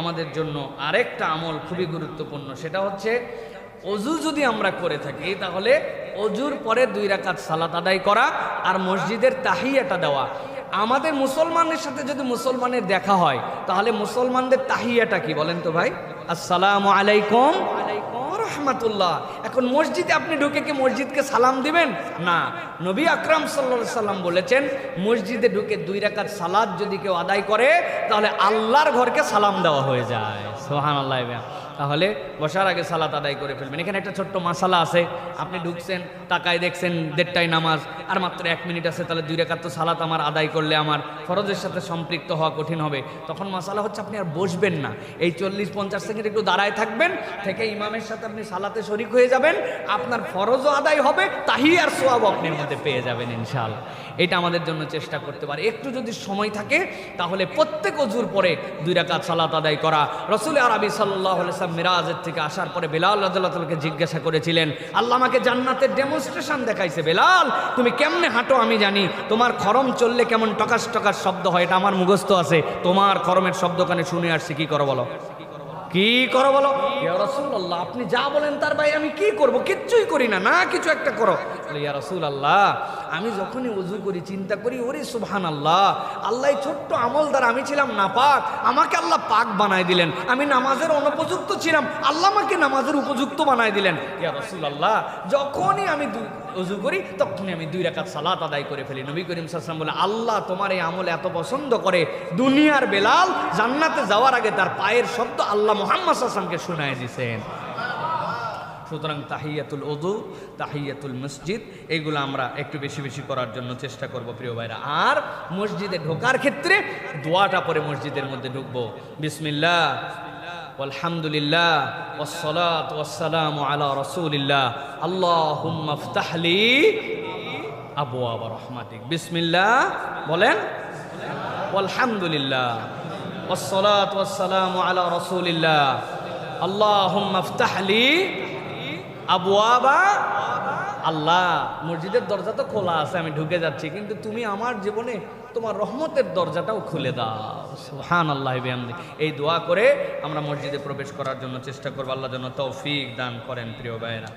Speaker 1: আমাদের জন্য আরেকটা আমল খুবই গুরুত্বপূর্ণ, সেটা হচ্ছে অজু যদি আমরা করে থাকি তাহলে অজুর পরে 2 রাকাত সালাত আদায় করা আর মসজিদের তাহিয়াটা দেওয়া। আমাদের মুসলমানের সাথে যদি মুসলমানের দেখা হয় তাহলে মুসলমানদের তাহিয়াটা কি বলেন তো ভাই? আসসালামু আলাইকুম রাহমাতুল্লাহ। এখন মসজিদে আপনি ঢুকে কি মসজিদকে সালাম দিবেন? না, নবী আকরাম সাল্লাল্লাহু আলাইহি সাল্লাম বলেছেন মসজিদে ঢুকে 2 রাকাত সালাত যদি কেউ আদায় করে তাহলে আল্লাহর ঘরকে সালাম দেওয়া হয়ে যায়। সুবহানাল্লাহ। তাহলে বসার আগে সালাত আদায় করে ফেলবেন। এখানে একটা ছোট্ট মাসালা আছে, আপনি ঢুকছেন, তাকায় দেখছেন 1:30টায় নামাজ, আর মাত্র 1 মিনিট আছে, তাহলে 2 রাকাত তো সালাত আমার আদায় করলে আমার ফরজের সাথে সম্পৃক্ত হওয়া কঠিন হবে। তখন মাসালা হচ্ছে আপনি আর বসবেন না, এই 40-50 সেকেন্ড একটু দাঁড়ায় থাকবেন, থেকে ইমামের সাথে আপনি সালাতে শরীক হয়ে যাবেন, আপনার ফরজও আদায় হবে, তাহিয়ার সওয়াব আপনার মধ্যে পেয়ে যাবেন ইনশাআল্লাহ। এটা আমাদের জন্য চেষ্টা করতে পারে। একটু যদি সময় থাকে তাহলে প্রত্যেক ওযুর পরে 2 রাকাত সালাত আদায় করা। রাসূল আরবি সাল্লাল্লাহু আলাইহি ওয়াসাল্লাম মিরাজের থেকে আসার পরে বেলাল রাদিয়াল্লাহু তাআলাকে জিজ্ঞাসা করেছিলেন, আল্লাহ আমাকে জান্নাতের ডেমনস্ট্রেশন দেখাইছে, বেলাল তুমি কেমনে হাঁটো আমি জানি, তোমার খরম চললে কেমন টকাস টকাস শব্দ হয় এটা আমার মুখস্থ আছে, তোমার খরমের শব্দ কানে শুনে আসছি, কি করো বলো, কি করো বলো? ইয়া রাসূলুল্লাহ আপনি যা বলেন তার ভাই আমি কি করব, কিচ্ছুই করি না, না কিছু একটা করো। ইয়া রাসূলুল্লাহ আমি যখনই ওযু করি চিন্তা করি ওরে সুবহানাল্লাহ, আল্লাহ ছোট্ট আমল দ্বারা আমি ছিলাম নাপাক, আমাকে আল্লাহ পাক বানায় দিলেন, আমি নামাজের অনুপযুক্ত ছিলাম, আল্লাহ আমাকে নামাজের উপযুক্ত বানায় দিলেন। ইয়া রাসূলুল্লাহ যখনই আমি ওযু করি তখনই আমি 2 রাকাত সালাত আদায় করে ফেলি। নবী করিম সাল্লাল্লাহু আলাইহি ওয়াসাল্লাম বলে, আল্লাহ তোমার এই আমল এত পছন্দ করে, দুনিয়ার বেলাল জান্নাতে যাওয়ার আগে তার পায়ের শব্দ আল্লাহ মুহাম্মদ সাল্লাল্লাহু আলাইহি ওয়াসাল্লামকে শোনায় দিয়েছেন। সুতরাং তাহিয়াতুল ওযু, তাহিয়াতুল মসজিদ, এইগুলো আমরা একটু বেশি বেশি করার জন্য চেষ্টা করব প্রিয় ভাইরা। আর মসজিদে ঢোকার ক্ষেত্রে দোয়াটা পরে মসজিদের মধ্যে ঢুকবো, বিসমিল্লাহ আলহামদুলিল্লাহ ওয়াসসালাতু ওয়াসসালামু আলা রাসূলিল্লাহ আল্লাহুম্মা ইফতাহলি আবওয়াব রাহমাতিক। বিসমিল্লাহ বলেন, আলহামদুলিল্লাহ ওয়াসসালাতু ওয়াসসালামু আলা রাসূলিল্লাহ আল্লাহুম্মা ইফতাহলি আবওয়াবা। আল্লাহ মসজিদের দরজা তো খোলা আছে, আমি ঢুকে যাচ্ছি, কিন্তু তুমি আমার জীবনে তোমার রহমতের দরজাটাও খুলে দাও। সুবহানাল্লাহি ওয়া বিহামদিহি। এই দোয়া করে আমরা মসজিদে প্রবেশ করার জন্য চেষ্টা করব। আল্লাহ যেন তৌফিক দান করেন প্রিয় ভাইরা।